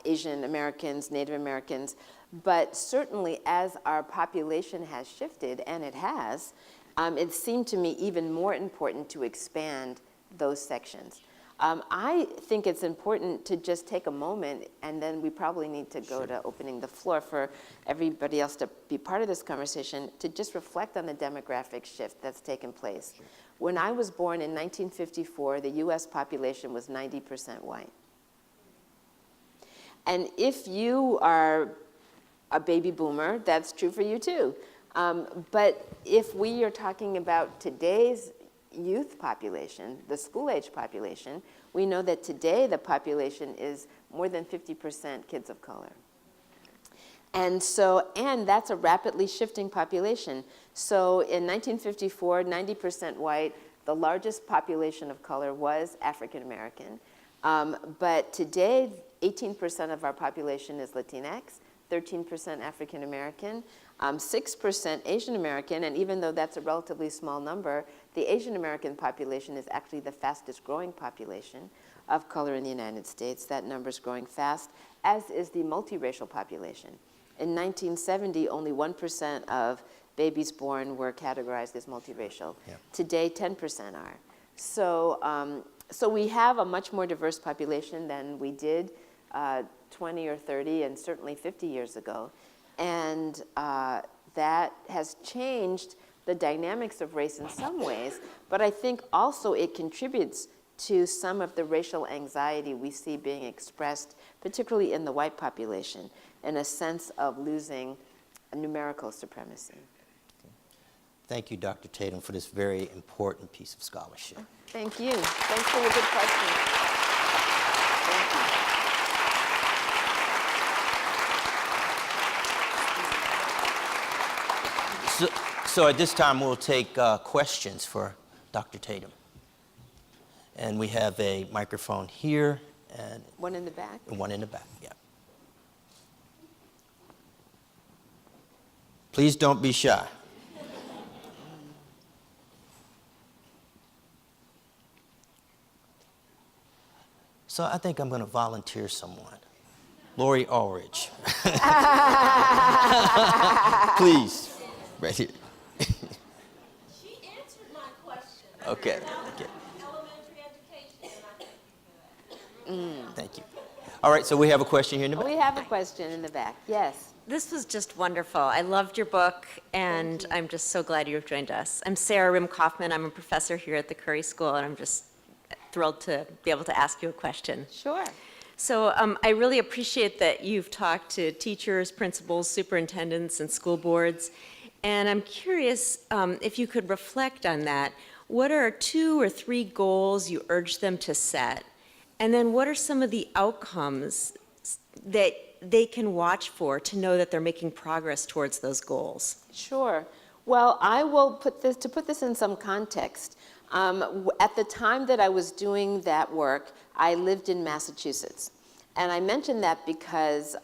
Asian Americans, Native Americans. But certainly as our population has shifted, and it has, it seemed to me even more important to expand those sections. I think it's important to just take a moment, and then we probably need to go to opening the floor for everybody else to be part of this conversation, to just reflect on the demographic shift that's taken place. When I was born in 1954, the US population was 90% white. And if you are a baby boomer, that's true for you too. But if we are talking about today's youth population, the school-age population, we know that today the population is more than 50% kids of color. And that's a rapidly shifting population. So in 1954, 90% white, the largest population of color was African American. But today, 18% of our population is Latinx, 13% African American, 6% Asian American, and even though that's a relatively small number, the Asian American population is actually the fastest growing population of color in the United States. That number is growing fast, as is the multiracial population. In 1970, only 1% of babies born were categorized as multiracial. Yeah. Today, 10% are. So we have a much more diverse population than we did 20 or 30 and certainly 50 years ago. And that has changed the dynamics of race in some ways, but I think also it contributes to some of the racial anxiety we see being expressed, particularly in the white population, in a sense of losing a numerical supremacy. Thank you, Dr. Tatum, for this very important piece of scholarship. Thank you. Thanks for your good questions. Thank you. So at this time, we'll take questions for Dr. Tatum. And we have a microphone here and one in the back. And one in the back, yeah. Please don't be shy. So I think I'm going to volunteer someone. Lori Aldrich. Please. Right here. She answered my question. Okay. Elementary education, and I thank you for that. Thank you. All right, so we have a question here in the back. We have a question in the back. Yes. This was just wonderful. I loved your book, and I'm just so glad you've joined us. I'm Sarah Rim-Kaufman. I'm a professor here at the Curry School, and I'm just thrilled to be able to ask you a question. Sure. So I really appreciate that you've talked to teachers, principals, superintendents, and school boards. And I'm curious if you could reflect on that. What are 2 or 3 goals you urge them to set? And then what are some of the outcomes that they can watch for to know that they're making progress towards those goals? Sure. Well, I will put this in some context. At the time that I was doing that work, I lived in Massachusetts. And I mention that because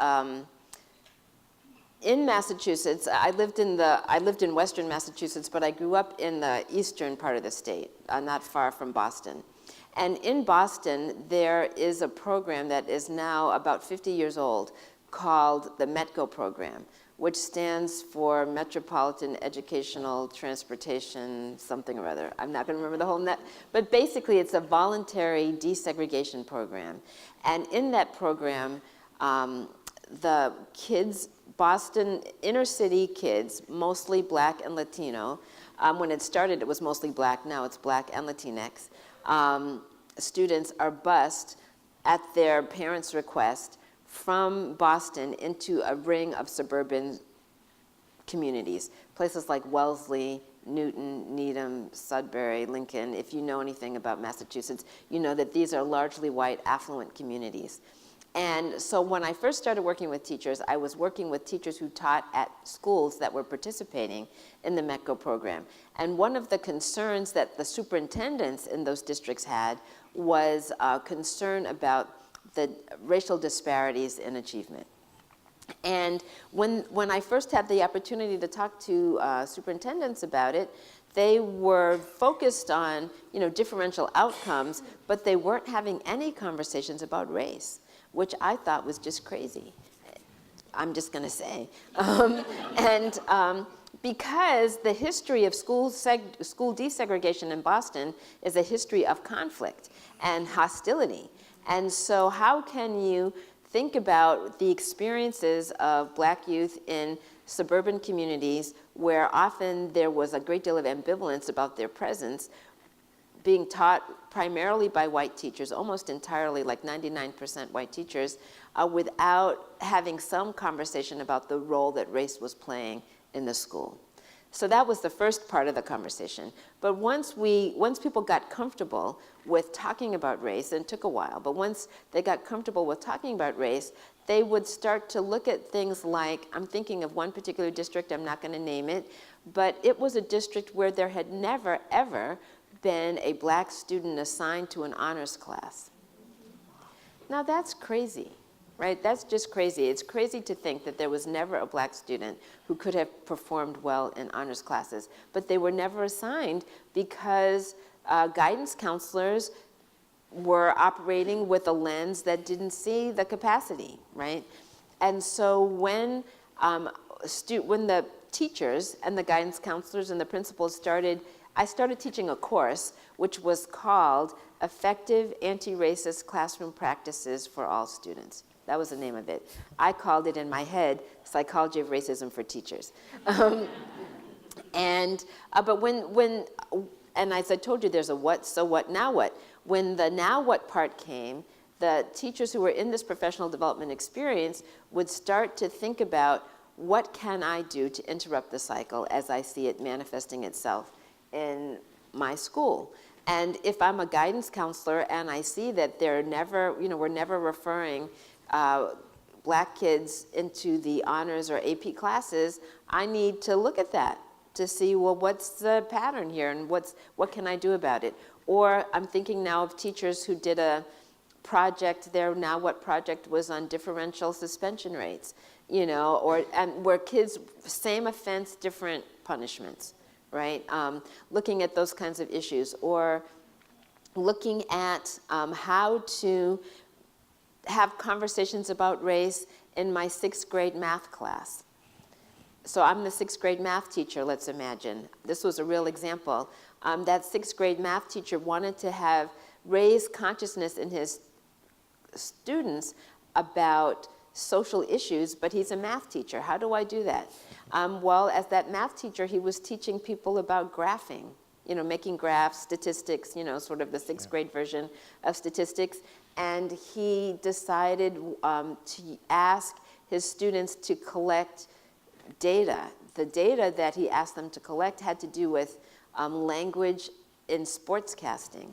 in Massachusetts, I lived in western Massachusetts, but I grew up in the eastern part of the state, not far from Boston. And in Boston, there is a program that is now about 50 years old called the Medeco Program, which stands for Metropolitan Educational Transportation something or other. I'm not going to remember the whole net, but basically it's a voluntary desegregation program. And in that program, the kids, Boston inner city kids, mostly Black and Latino. When it started, it was mostly Black. Now it's Black and Latinx. Students are bused at their parents' request from Boston into a ring of suburban communities, places like Wellesley, Newton, Needham, Sudbury, Lincoln. If you know anything about Massachusetts, you know that these are largely white, affluent communities. And so when I first started working with teachers, I was working with teachers who taught at schools that were participating in the Medeco program. And one of the concerns that the superintendents in those districts had was concern about the racial disparities in achievement. And when I first had the opportunity to talk to superintendents about it, they were focused on differential outcomes, but they weren't having any conversations about race, which I thought was just crazy. I'm just going to say. Because the history of school desegregation in Boston is a history of conflict and hostility. And so how can you think about the experiences of Black youth in suburban communities where often there was a great deal of ambivalence about their presence, being taught primarily by white teachers, almost entirely, like 99% white teachers, without having some conversation about the role that race was playing in the school. So that was the first part of the conversation. But once people got comfortable with talking about race, and it took a while, but once they got comfortable with talking about race, they would start to look at things like, I'm thinking of one particular district, I'm not going to name it, but it was a district where there had never, ever been a Black student assigned to an honors class. Now that's crazy. Right? That's just crazy. It's crazy to think that there was never a Black student who could have performed well in honors classes, but they were never assigned because guidance counselors were operating with a lens that didn't see the capacity, right? And so when the teachers and the guidance counselors and the principals I started teaching a course which was called Effective Anti-Racist Classroom Practices for All Students. That was the name of it. I called it in my head, Psychology of Racism for Teachers. But and as I told you, there's a what, so what, now what. When the now what part came, the teachers who were in this professional development experience would start to think about what can I do to interrupt the cycle as I see it manifesting itself in my school. And if I'm a guidance counselor and I see that we're never referring Black kids into the honors or AP classes, I need to look at that to see, well, what's the pattern here and what can I do about it? Or I'm thinking now of teachers who did a project, their now what project was on differential suspension rates, and where kids, same offense, different punishments, right? Looking at those kinds of issues, or looking at how to have conversations about race in my 6th grade math class. So I'm the 6th grade math teacher, let's imagine. This was a real example. That 6th grade math teacher wanted to raise consciousness in his students about social issues, but he's a math teacher. How do I do that? Well, as that math teacher, he was teaching people about graphing, making graphs, statistics, sort of the 6th grade version of statistics. And he decided to ask his students to collect data. The data that he asked them to collect had to do with language in sportscasting.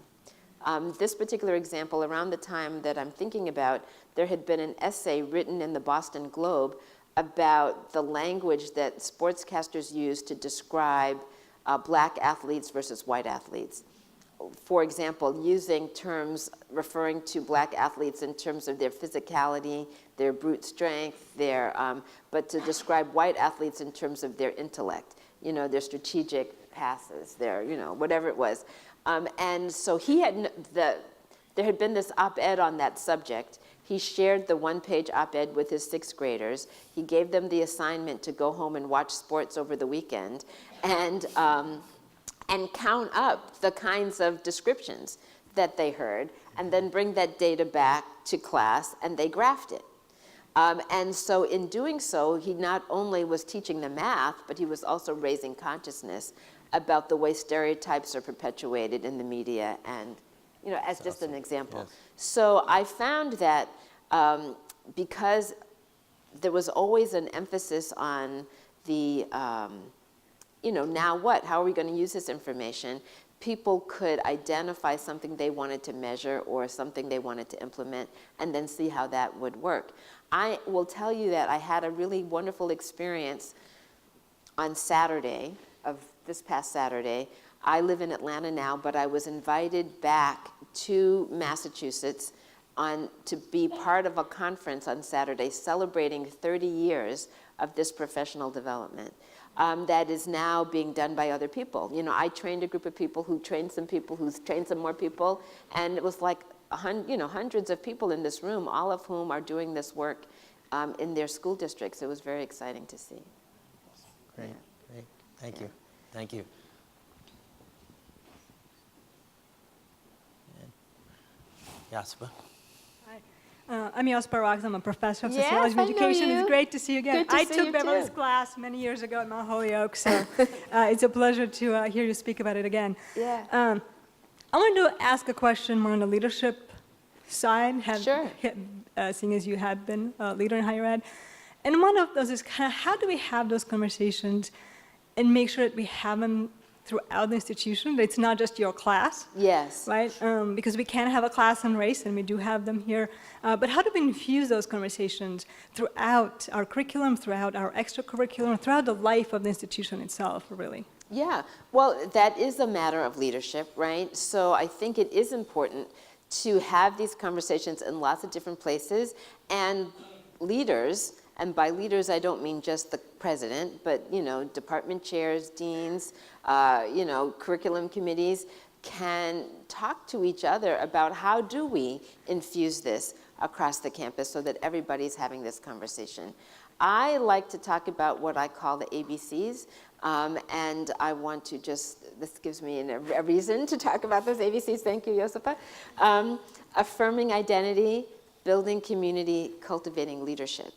This particular example, around the time that I'm thinking about, there had been an essay written in the Boston Globe about the language that sportscasters use to describe Black athletes versus white athletes. For example, using terms referring to Black athletes in terms of their physicality, their brute strength, but to describe white athletes in terms of their intellect, their strategic passes, their, whatever it was. And so there had been this op-ed on that subject. He shared the one-page op-ed with his 6th graders. He gave them the assignment to go home and watch sports over the weekend and count up the kinds of descriptions that they heard, and then bring that data back to class, and they graphed it. And so in doing so, he not only was teaching the math, but he was also raising consciousness about the way stereotypes are perpetuated in the media, and as just an example. Yes. So I found that because there was always an emphasis on the now what? How are we going to use this information? People could identify something they wanted to measure or something they wanted to implement, and then see how that would work. I will tell you that I had a really wonderful experience on Saturday, of this past Saturday. I live in Atlanta now, but I was invited back to Massachusetts to be part of a conference on Saturday celebrating 30 years of this professional development. That is now being done by other people. I trained a group of people who trained some people who trained some more people, and it was like hundreds of people in this room, all of whom are doing this work in their school districts. It was very exciting to see. Great, great. Thank you. Thank you. Yaspa. I'm Yaspa Rocks. I'm a professor of Yes, sociology and I know education. you. It's great to see you again. Good to I see took you Beverly's too. class many years ago at Mount Holyoke, so it's a pleasure to hear you speak about it again. Yeah. I wanted to ask a question more on the leadership side, Sure. Seeing as you have been a leader in higher ed. And one of those is kind of how do we have those conversations and make sure that we have them throughout the institution, that it's not just your class, Yes. right? Because we can have a class on race, and we do have them here. But how do we infuse those conversations throughout our curriculum, throughout our extracurriculum, throughout the life of the institution itself, really? Yeah, well, that is a matter of leadership, right? So I think it is important to have these conversations in lots of different places, and leaders, and by leaders I don't mean just the president, but department chairs, deans, curriculum committees can talk to each other about how do we infuse this across the campus so that everybody's having this conversation. I like to talk about what I call the ABCs, and I want to this gives me a reason to talk about those ABCs. Thank you, Josipa. Affirming identity, building community, cultivating leadership.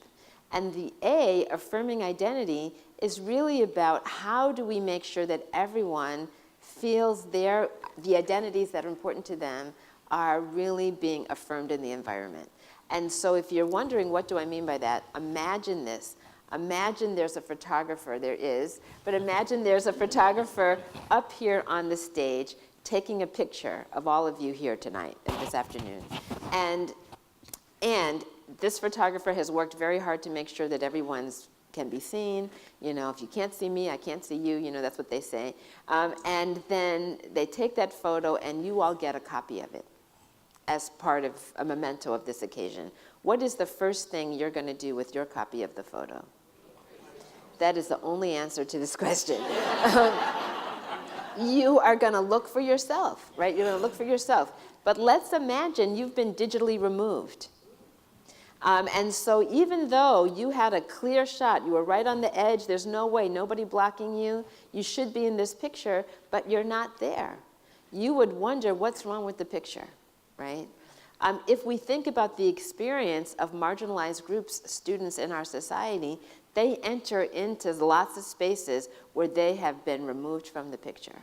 And the A, affirming identity, is really about how do we make sure that everyone feels the identities that are important to them are really being affirmed in the environment. And so if you're wondering, what do I mean by that? Imagine this. Imagine there's a photographer, there is, but imagine there's a photographer up here on the stage taking a picture of all of you here tonight, this afternoon. And this photographer has worked very hard to make sure that everyone's can be seen. If you can't see me, I can't see you. That's what they say. And then they take that photo, and you all get a copy of it as part of a memento of this occasion. What is the first thing you're going to do with your copy of the photo? That is the only answer to this question. You are going to look for yourself, right? You're going to look for yourself. But let's imagine you've been digitally removed. And so even though you had a clear shot, you were right on the edge, there's no way, nobody blocking you, you should be in this picture, but you're not there. You would wonder what's wrong with the picture, right? If we think about the experience of marginalized groups, students in our society, they enter into lots of spaces where they have been removed from the picture.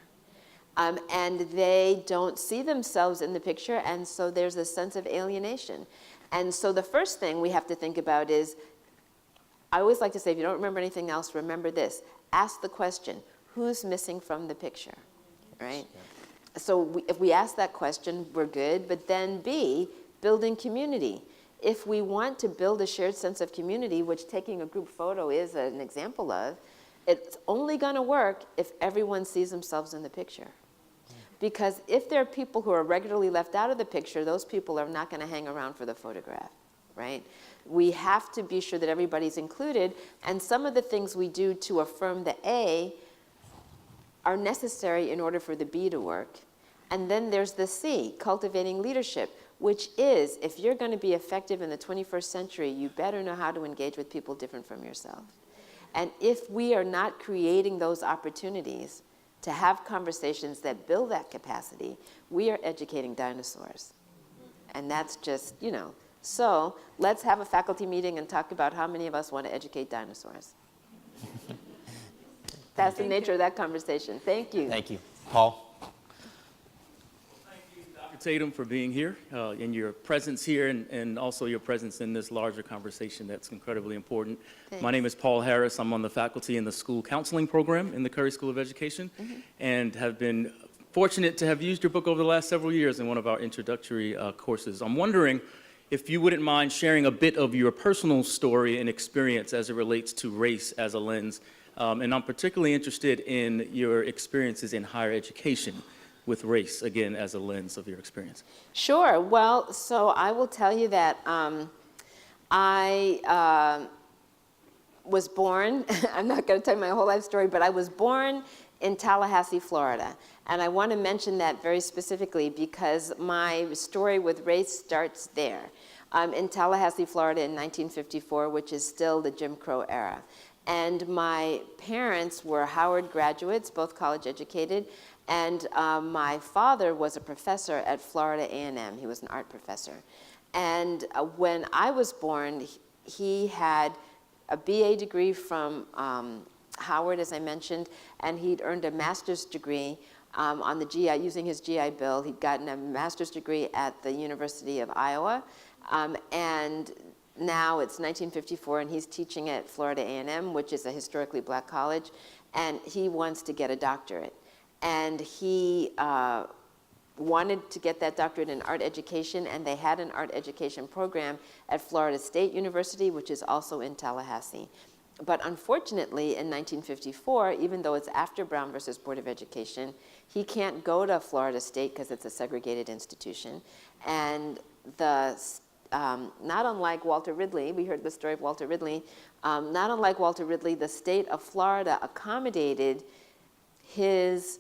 And they don't see themselves in the picture, and so there's a sense of alienation. And so the first thing we have to think about is, I always like to say, if you don't remember anything else, remember this. Ask the question, who's missing from the picture, right? Yeah. So if we ask that question, we're good. But then B, building community. If we want to build a shared sense of community, which taking a group photo is an example of, it's only going to work if everyone sees themselves in the picture. Because if there are people who are regularly left out of the picture, those people are not going to hang around for the photograph, right? We have to be sure that everybody's included, and some of the things we do to affirm the A are necessary in order for the B to work. And then there's the C, cultivating leadership, which is, if you're going to be effective in the 21st century, you better know how to engage with people different from yourself. And if we are not creating those opportunities to have conversations that build that capacity, we are educating dinosaurs. And that's just, So let's have a faculty meeting and talk about how many of us want to educate dinosaurs. That's the nature of that conversation. Thank you. Thank you. Paul? Thank you, Dr. Tatum, for being here, and your presence here, and also your presence in this larger conversation that's incredibly important. Thanks. My name is Paul Harris. I'm on the faculty in the school counseling program in the Curry School of Education, and have been fortunate to have used your book over the last several years in one of our introductory courses. I'm wondering if you wouldn't mind sharing a bit of your personal story and experience as it relates to race as a lens, and I'm particularly interested in your experiences in higher education with race, again, as a lens of your experience. Sure. Well, so I will tell you that I was born, I'm not going to tell you my whole life story, but I was born in Tallahassee, Florida. And I want to mention that very specifically because my story with race starts there. in Tallahassee, Florida in 1954, which is still the Jim Crow era. And my parents were Howard graduates, both college educated, and my father was a professor at Florida A&M. He was an art professor. And when I was born, he had a BA degree from Howard, as I mentioned, and he'd earned a master's degree on the GI, using his GI Bill. He'd gotten a master's degree at the University of Iowa, and now it's 1954, and he's teaching at Florida A&M, which is a historically black college, and he wants to get a doctorate. And he wanted to get that doctorate in art education, and they had an art education program at Florida State University, which is also in Tallahassee. But unfortunately, in 1954, even though it's after Brown versus Board of Education, he can't go to Florida State because it's a segregated institution. And not unlike Walter Ridley, we heard the story of Walter Ridley, not unlike Walter Ridley, the state of Florida accommodated his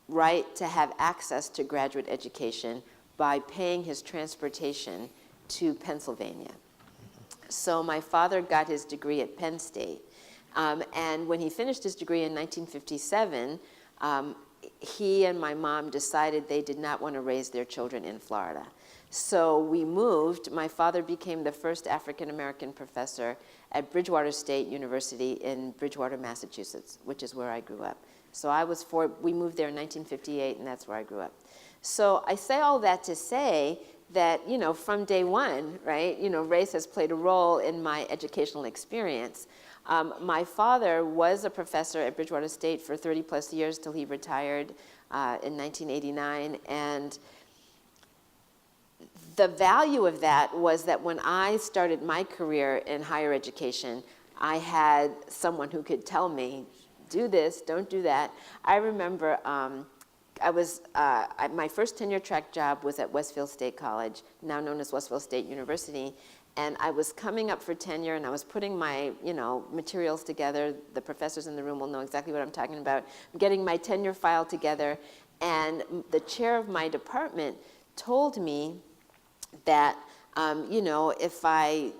right to have access to graduate education by paying his transportation to Pennsylvania. So my father got his degree at Penn State. And when he finished his degree in 1957, he and my mom decided they did not want to raise their children in Florida. So we moved. My father became the first African-American professor at Bridgewater State University in Bridgewater, Massachusetts, which is where I grew up. So we moved there in 1958, and that's where I grew up. So I say all that to say that, from day one, right, race has played a role in my educational experience. My father was a professor at Bridgewater State for 30 plus years till he retired in 1989, and the value of that was that when I started my career in higher education, I had someone who could tell me, do this, don't do that. I remember my first tenure track job was at Westfield State College, now known as Westfield State University, and I was coming up for tenure, and I was putting my materials together. The professors in the room will know exactly what I'm talking about. I'm getting my tenure file together, and the chair of my department told me that if I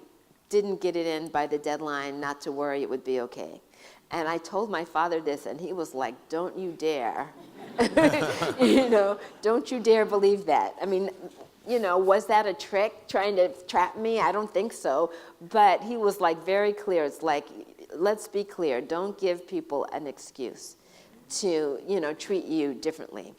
didn't get it in by the deadline, not to worry, it would be okay. And I told my father this, and he was like, don't you dare. Don't you dare believe that. I mean, was that a trick trying to trap me? I don't think so. But he was like very clear. It's like, let's be clear. Don't give people an excuse to, treat you differently.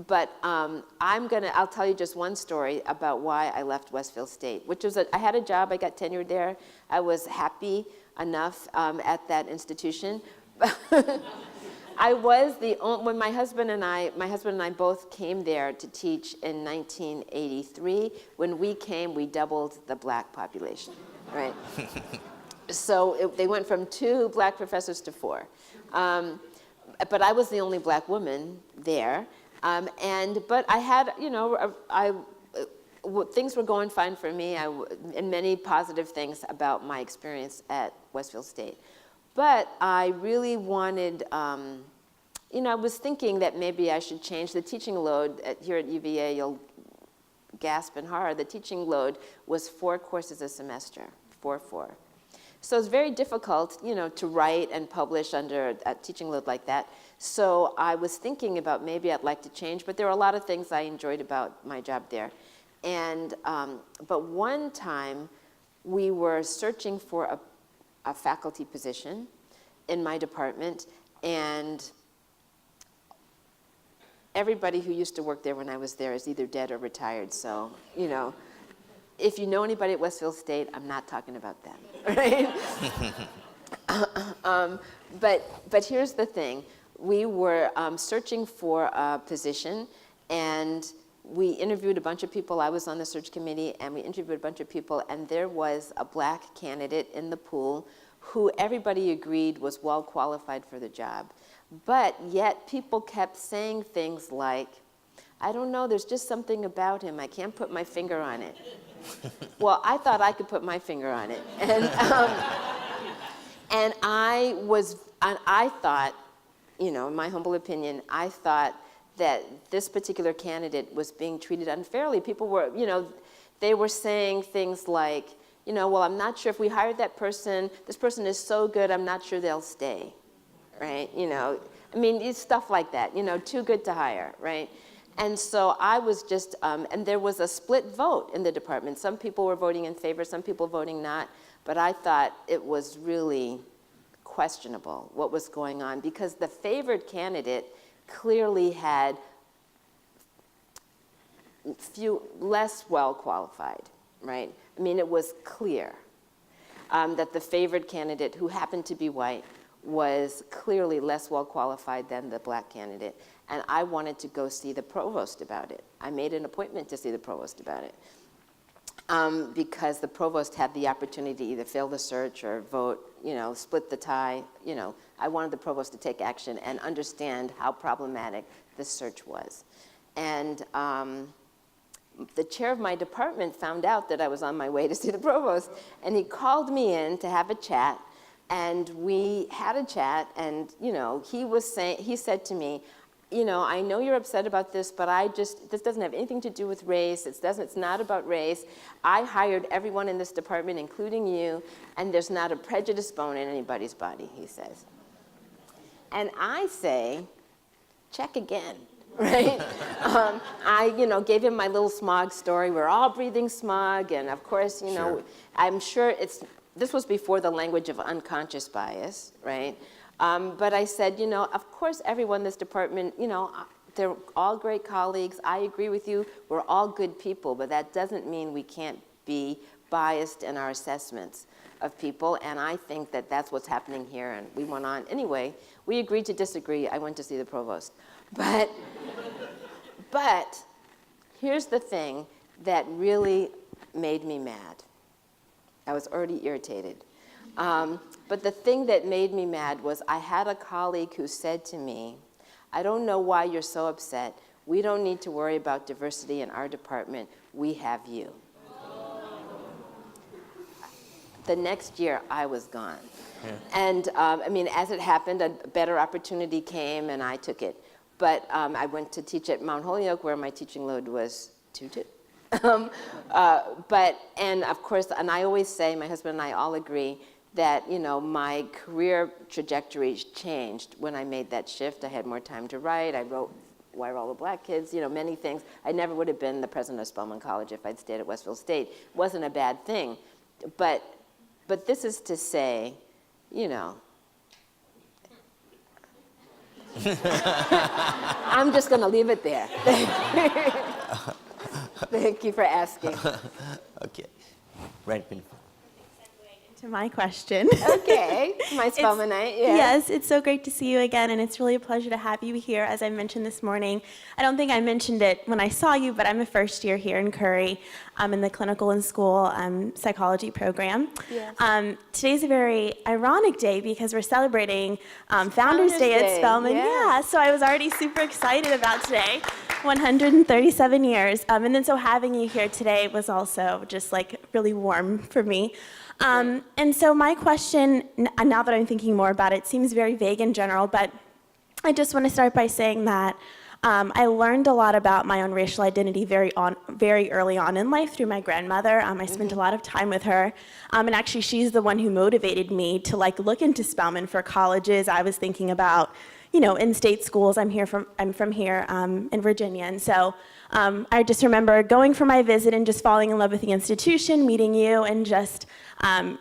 But I'll tell you just one story about why I left Westfield State, which was I had a job, I got tenured there. I was happy enough at that institution. I was when my husband and I both came there to teach in 1983. When we came, we doubled the black population, right? So they went from 2 black professors to 4. But I was the only black woman there. But I had, things were going fine for me, and many positive things about my experience at Westfield State. But I really wanted, I was thinking that maybe I should change the teaching load here at UVA. You'll gasp in horror. The teaching load was 4 courses a semester, 4. So it's very difficult, to write and publish under a teaching load like that. So I was thinking about maybe I'd like to change, but there were a lot of things I enjoyed about my job there. And, but one time we were searching for a faculty position in my department, and everybody who used to work there when I was there is either dead or retired. So, if you know anybody at Westfield State, I'm not talking about them, right? But here's the thing. We were searching for a position, and we interviewed a bunch of people. I was on the search committee, and we interviewed a bunch of people, and there was a black candidate in the pool who everybody agreed was well qualified for the job. But yet people kept saying things like, I don't know, there's just something about him. I can't put my finger on it. Well, I thought I could put my finger on it. And I thought, in my humble opinion, I thought that this particular candidate was being treated unfairly. People were, they were saying things like, well, I'm not sure if we hired that person, this person is so good, I'm not sure they'll stay, right? It's stuff like that, too good to hire, right? And so I was just, and there was a split vote in the department. Some people were voting in favor, some people voting not, but I thought it was really questionable what was going on, because the favored candidate clearly had less well qualified, right? It was clear that the favored candidate, who happened to be white, was clearly less well qualified than the black candidate. And I wanted to go see the provost about it. I made an appointment to see the provost about it, because the provost had the opportunity to either fail the search or vote, split the tie. I wanted the provost to take action and understand how problematic this search was. And the chair of my department found out that I was on my way to see the provost, and he called me in to have a chat, and we had a chat, and he said to me, I know you're upset about this, but this doesn't have anything to do with race. It's not about race. I hired everyone in this department, including you, and there's not a prejudice bone in anybody's body, he says. And I say, check again. Right? I, gave him my little smog story. We're all breathing smog, and of course, Sure. I'm sure this was before the language of unconscious bias, right? But I said, of course, everyone in this department, they're all great colleagues. I agree with you. We're all good people, but that doesn't mean we can't be biased in our assessments of people, and I think that that's what's happening here, and we went on. Anyway, we agreed to disagree. I went to see the provost. But here's the thing that really made me mad. I was already irritated. But the thing that made me mad was I had a colleague who said to me, I don't know why you're so upset. We don't need to worry about diversity in our department. We have you. The next year, I was gone. Yeah. And as it happened, a better opportunity came, and I took it. But I went to teach at Mount Holyoke, where my teaching load was 2-2. And of course, and I always say, my husband and I all agree, that my career trajectory changed when I made that shift. I had more time to write. I wrote Why Are All the Black Kids? Many things. I never would have been the president of Spelman College if I'd stayed at Westfield State. It wasn't a bad thing. But this is to say, I'm just going to leave it there. Thank you for asking. Okay. Right. To my question. Okay, my Spelmanite, yeah. Yes, it's so great to see you again, and it's really a pleasure to have you here, as I mentioned this morning. I don't think I mentioned it when I saw you, but I'm a first year here in Curry. I'm in the clinical and school psychology program. Yes. Today's a very ironic day because we're celebrating Founders Day at Spelman. Yeah, so I was already super excited about today. 137 years. And then so having you here today was also just like really warm for me. And so my question, now that I'm thinking more about it, seems very vague in general, but I just want to start by saying that I learned a lot about my own racial identity very early on in life through my grandmother. I spent a lot of time with her, and actually she's the one who motivated me to look into Spelman for colleges. I was thinking about, in-state schools. I'm from here in Virginia, and so I just remember going for my visit and just falling in love with the institution, meeting you, and just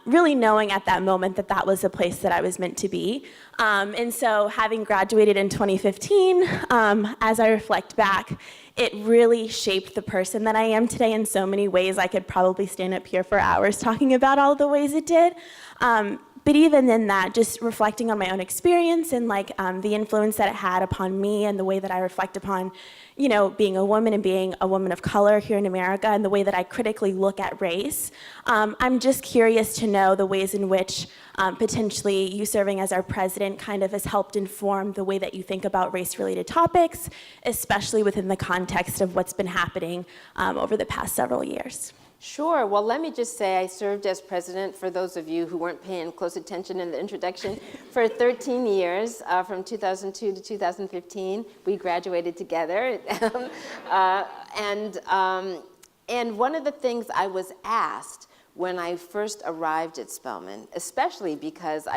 really knowing at that moment that that was the place that I was meant to be. And so having graduated in 2015, as I reflect back, it really shaped the person that I am today in so many ways. I could probably stand up here for hours talking about all the ways it did. But even in that, just reflecting on my own experience and the influence that it had upon me and the way that I reflect upon, being a woman and being a woman of color here in America and the way that I critically look at race, I'm just curious to know the ways in which potentially you serving as our president kind of has helped inform the way that you think about race-related topics, especially within the context of what's been happening over the past several years. Sure. Well, let me just say I served as president, for those of you who weren't paying close attention in the introduction, for 13 years, from 2002 to 2015. We graduated together. And one of the things I was asked when I first arrived at Spelman, especially because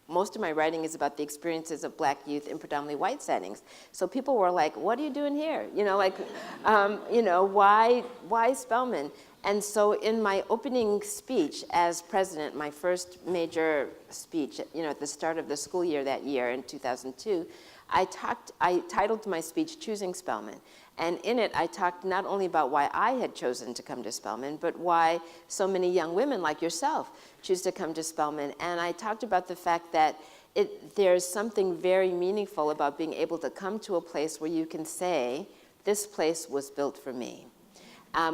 most of my writing is about the experiences of Black youth in predominantly white settings. So people were like, what are you doing here? Why Spelman? And so in my opening speech as president, my first major speech, at the start of the school year that year in 2002, I titled my speech, Choosing Spelman. And in it, I talked not only about why I had chosen to come to Spelman, but why so many young women like yourself choose to come to Spelman. And I talked about the fact that there's something very meaningful about being able to come to a place where you can say, this place was built for me,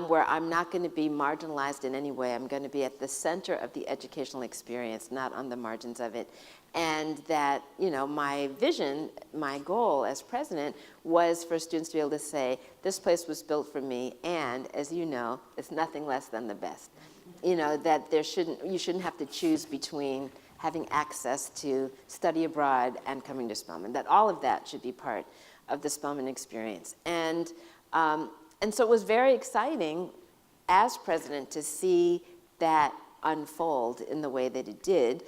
where I'm not going to be marginalized in any way. I'm going to be at the center of the educational experience, not on the margins of it. And that, my vision, my goal as president was for students to be able to say, this place was built for me, and as you know, it's nothing less than the best. That you shouldn't have to choose between having access to study abroad and coming to Spelman, that all of that should be part of the Spelman experience. And so it was very exciting as president to see that unfold in the way that it did,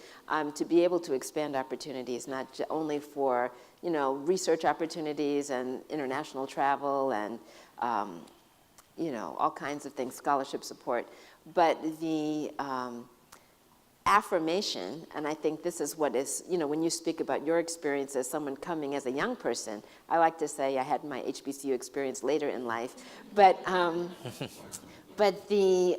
to be able to expand opportunities, not only for research opportunities and international travel and all kinds of things, scholarship support, but the affirmation, and I think this is what is, when you speak about your experience as someone coming as a young person, I like to say I had my HBCU experience later in life, but the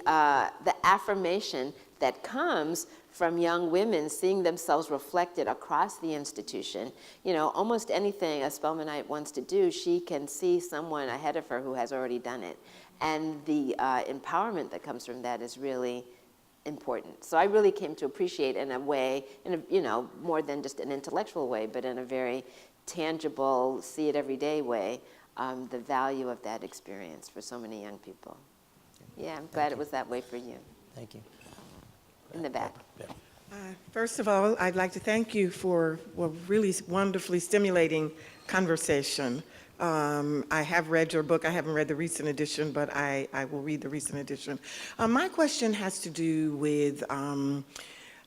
affirmation that comes from young women seeing themselves reflected across the institution, almost anything a Spelmanite wants to do, she can see someone ahead of her who has already done it. And the empowerment that comes from that is really important. So I really came to appreciate in a way, more than just an intellectual way, but in a very tangible, see it every day way, the value of that experience for so many young people. Yeah, I'm glad it was that way for you. Thank you. In the back. First of all, I'd like to thank you for a really wonderfully stimulating conversation. I have read your book. I haven't read the recent edition, but I will read the recent edition. My question has to do with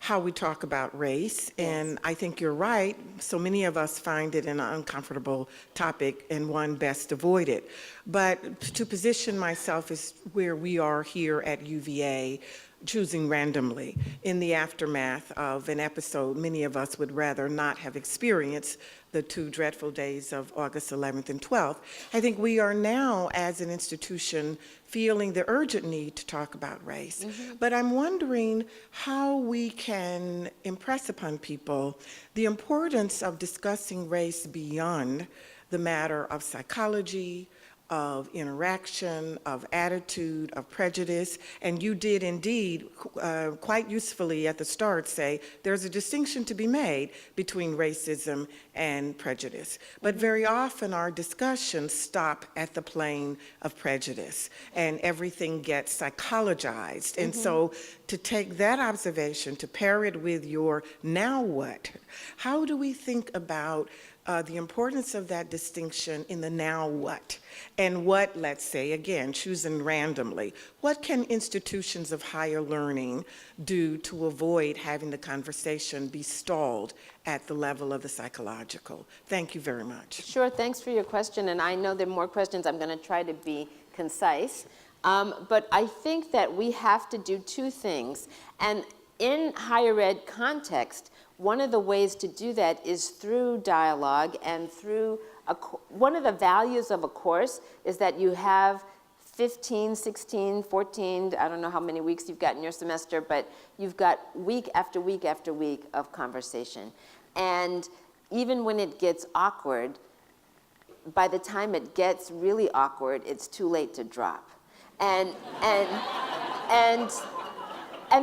how we talk about race, and I think you're right. So many of us find it an uncomfortable topic and one best avoided. But to position myself as where we are here at UVA, choosing randomly in the aftermath of an episode many of us would rather not have experienced, the two dreadful days of August 11th and 12th. I think we are now, as an institution, feeling the urgent need to talk about race. But I'm wondering how we can impress upon people the importance of discussing race beyond the matter of psychology, of interaction, of attitude, of prejudice, and you did indeed quite usefully at the start say there's a distinction to be made between racism and prejudice. But very often our discussions stop at the plane of prejudice and everything gets psychologized. And so to take that observation, to pair it with your now what, how do we think about the importance of that distinction in the now what? And what, let's say, again, choosing randomly, what can institutions of higher learning do to avoid having the conversation be stalled at the level of the psychological? Thank you very much. Sure, thanks for your question, and I know there are more questions. I'm going to try to be concise. But I think that we have to do two things. And in higher ed context, one of the ways to do that is through dialogue and through, one of the values of a course is that you have 15, 16, 14, I don't know how many weeks you've got in your semester, but you've got week after week after week of conversation. And even when it gets awkward, by the time it gets really awkward, it's too late to drop. And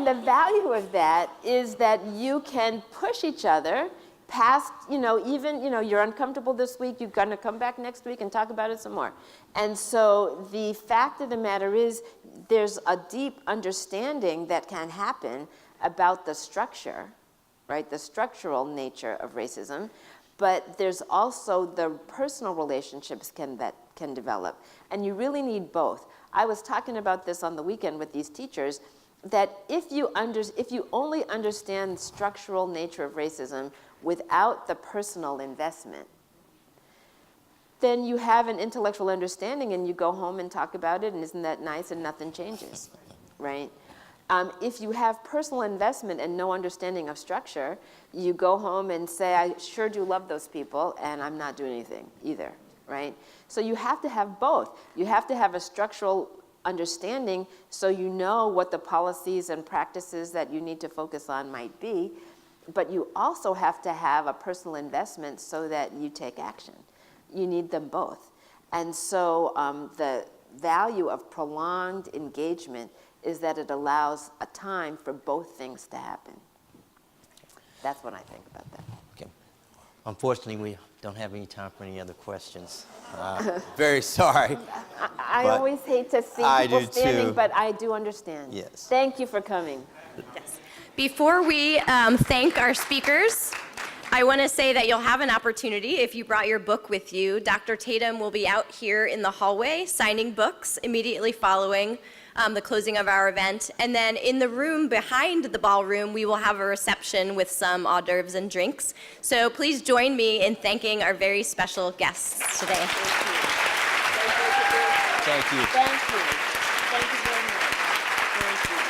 the value of that is that you can push each other past, even, you're uncomfortable this week, you're gonna come back next week and talk about it some more. And so the fact of the matter is there's a deep understanding that can happen about the structure, right, the structural nature of racism, but there's also the personal relationships that can develop. And you really need both. I was talking about this on the weekend with these teachers, that if you only understand the structural nature of racism without the personal investment, then you have an intellectual understanding and you go home and talk about it, and isn't that nice, and nothing changes, right? If you have personal investment and no understanding of structure, you go home and say, I sure do love those people, and I'm not doing anything either, right? So you have to have both. You have to have a structural understanding so you know what the policies and practices that you need to focus on might be, but you also have to have a personal investment so that you take action. You need them both. And so the value of prolonged engagement is that it allows a time for both things to happen. That's what I think about that. Okay. Unfortunately, we don't have any time for any other questions. Very sorry. I But always hate to see I people do standing, too. but I do understand. Yes. Thank you for coming. Yes. Before we thank our speakers, I want to say that you'll have an opportunity if you brought your book with you. Dr. Tatum will be out here in the hallway signing books immediately following the closing of our event. And then in the room behind the ballroom, we will have a reception with some hors d'oeuvres and drinks. So please join me in thanking our very special guests today. Thank you. Thank you. Thank you very much. Thank you.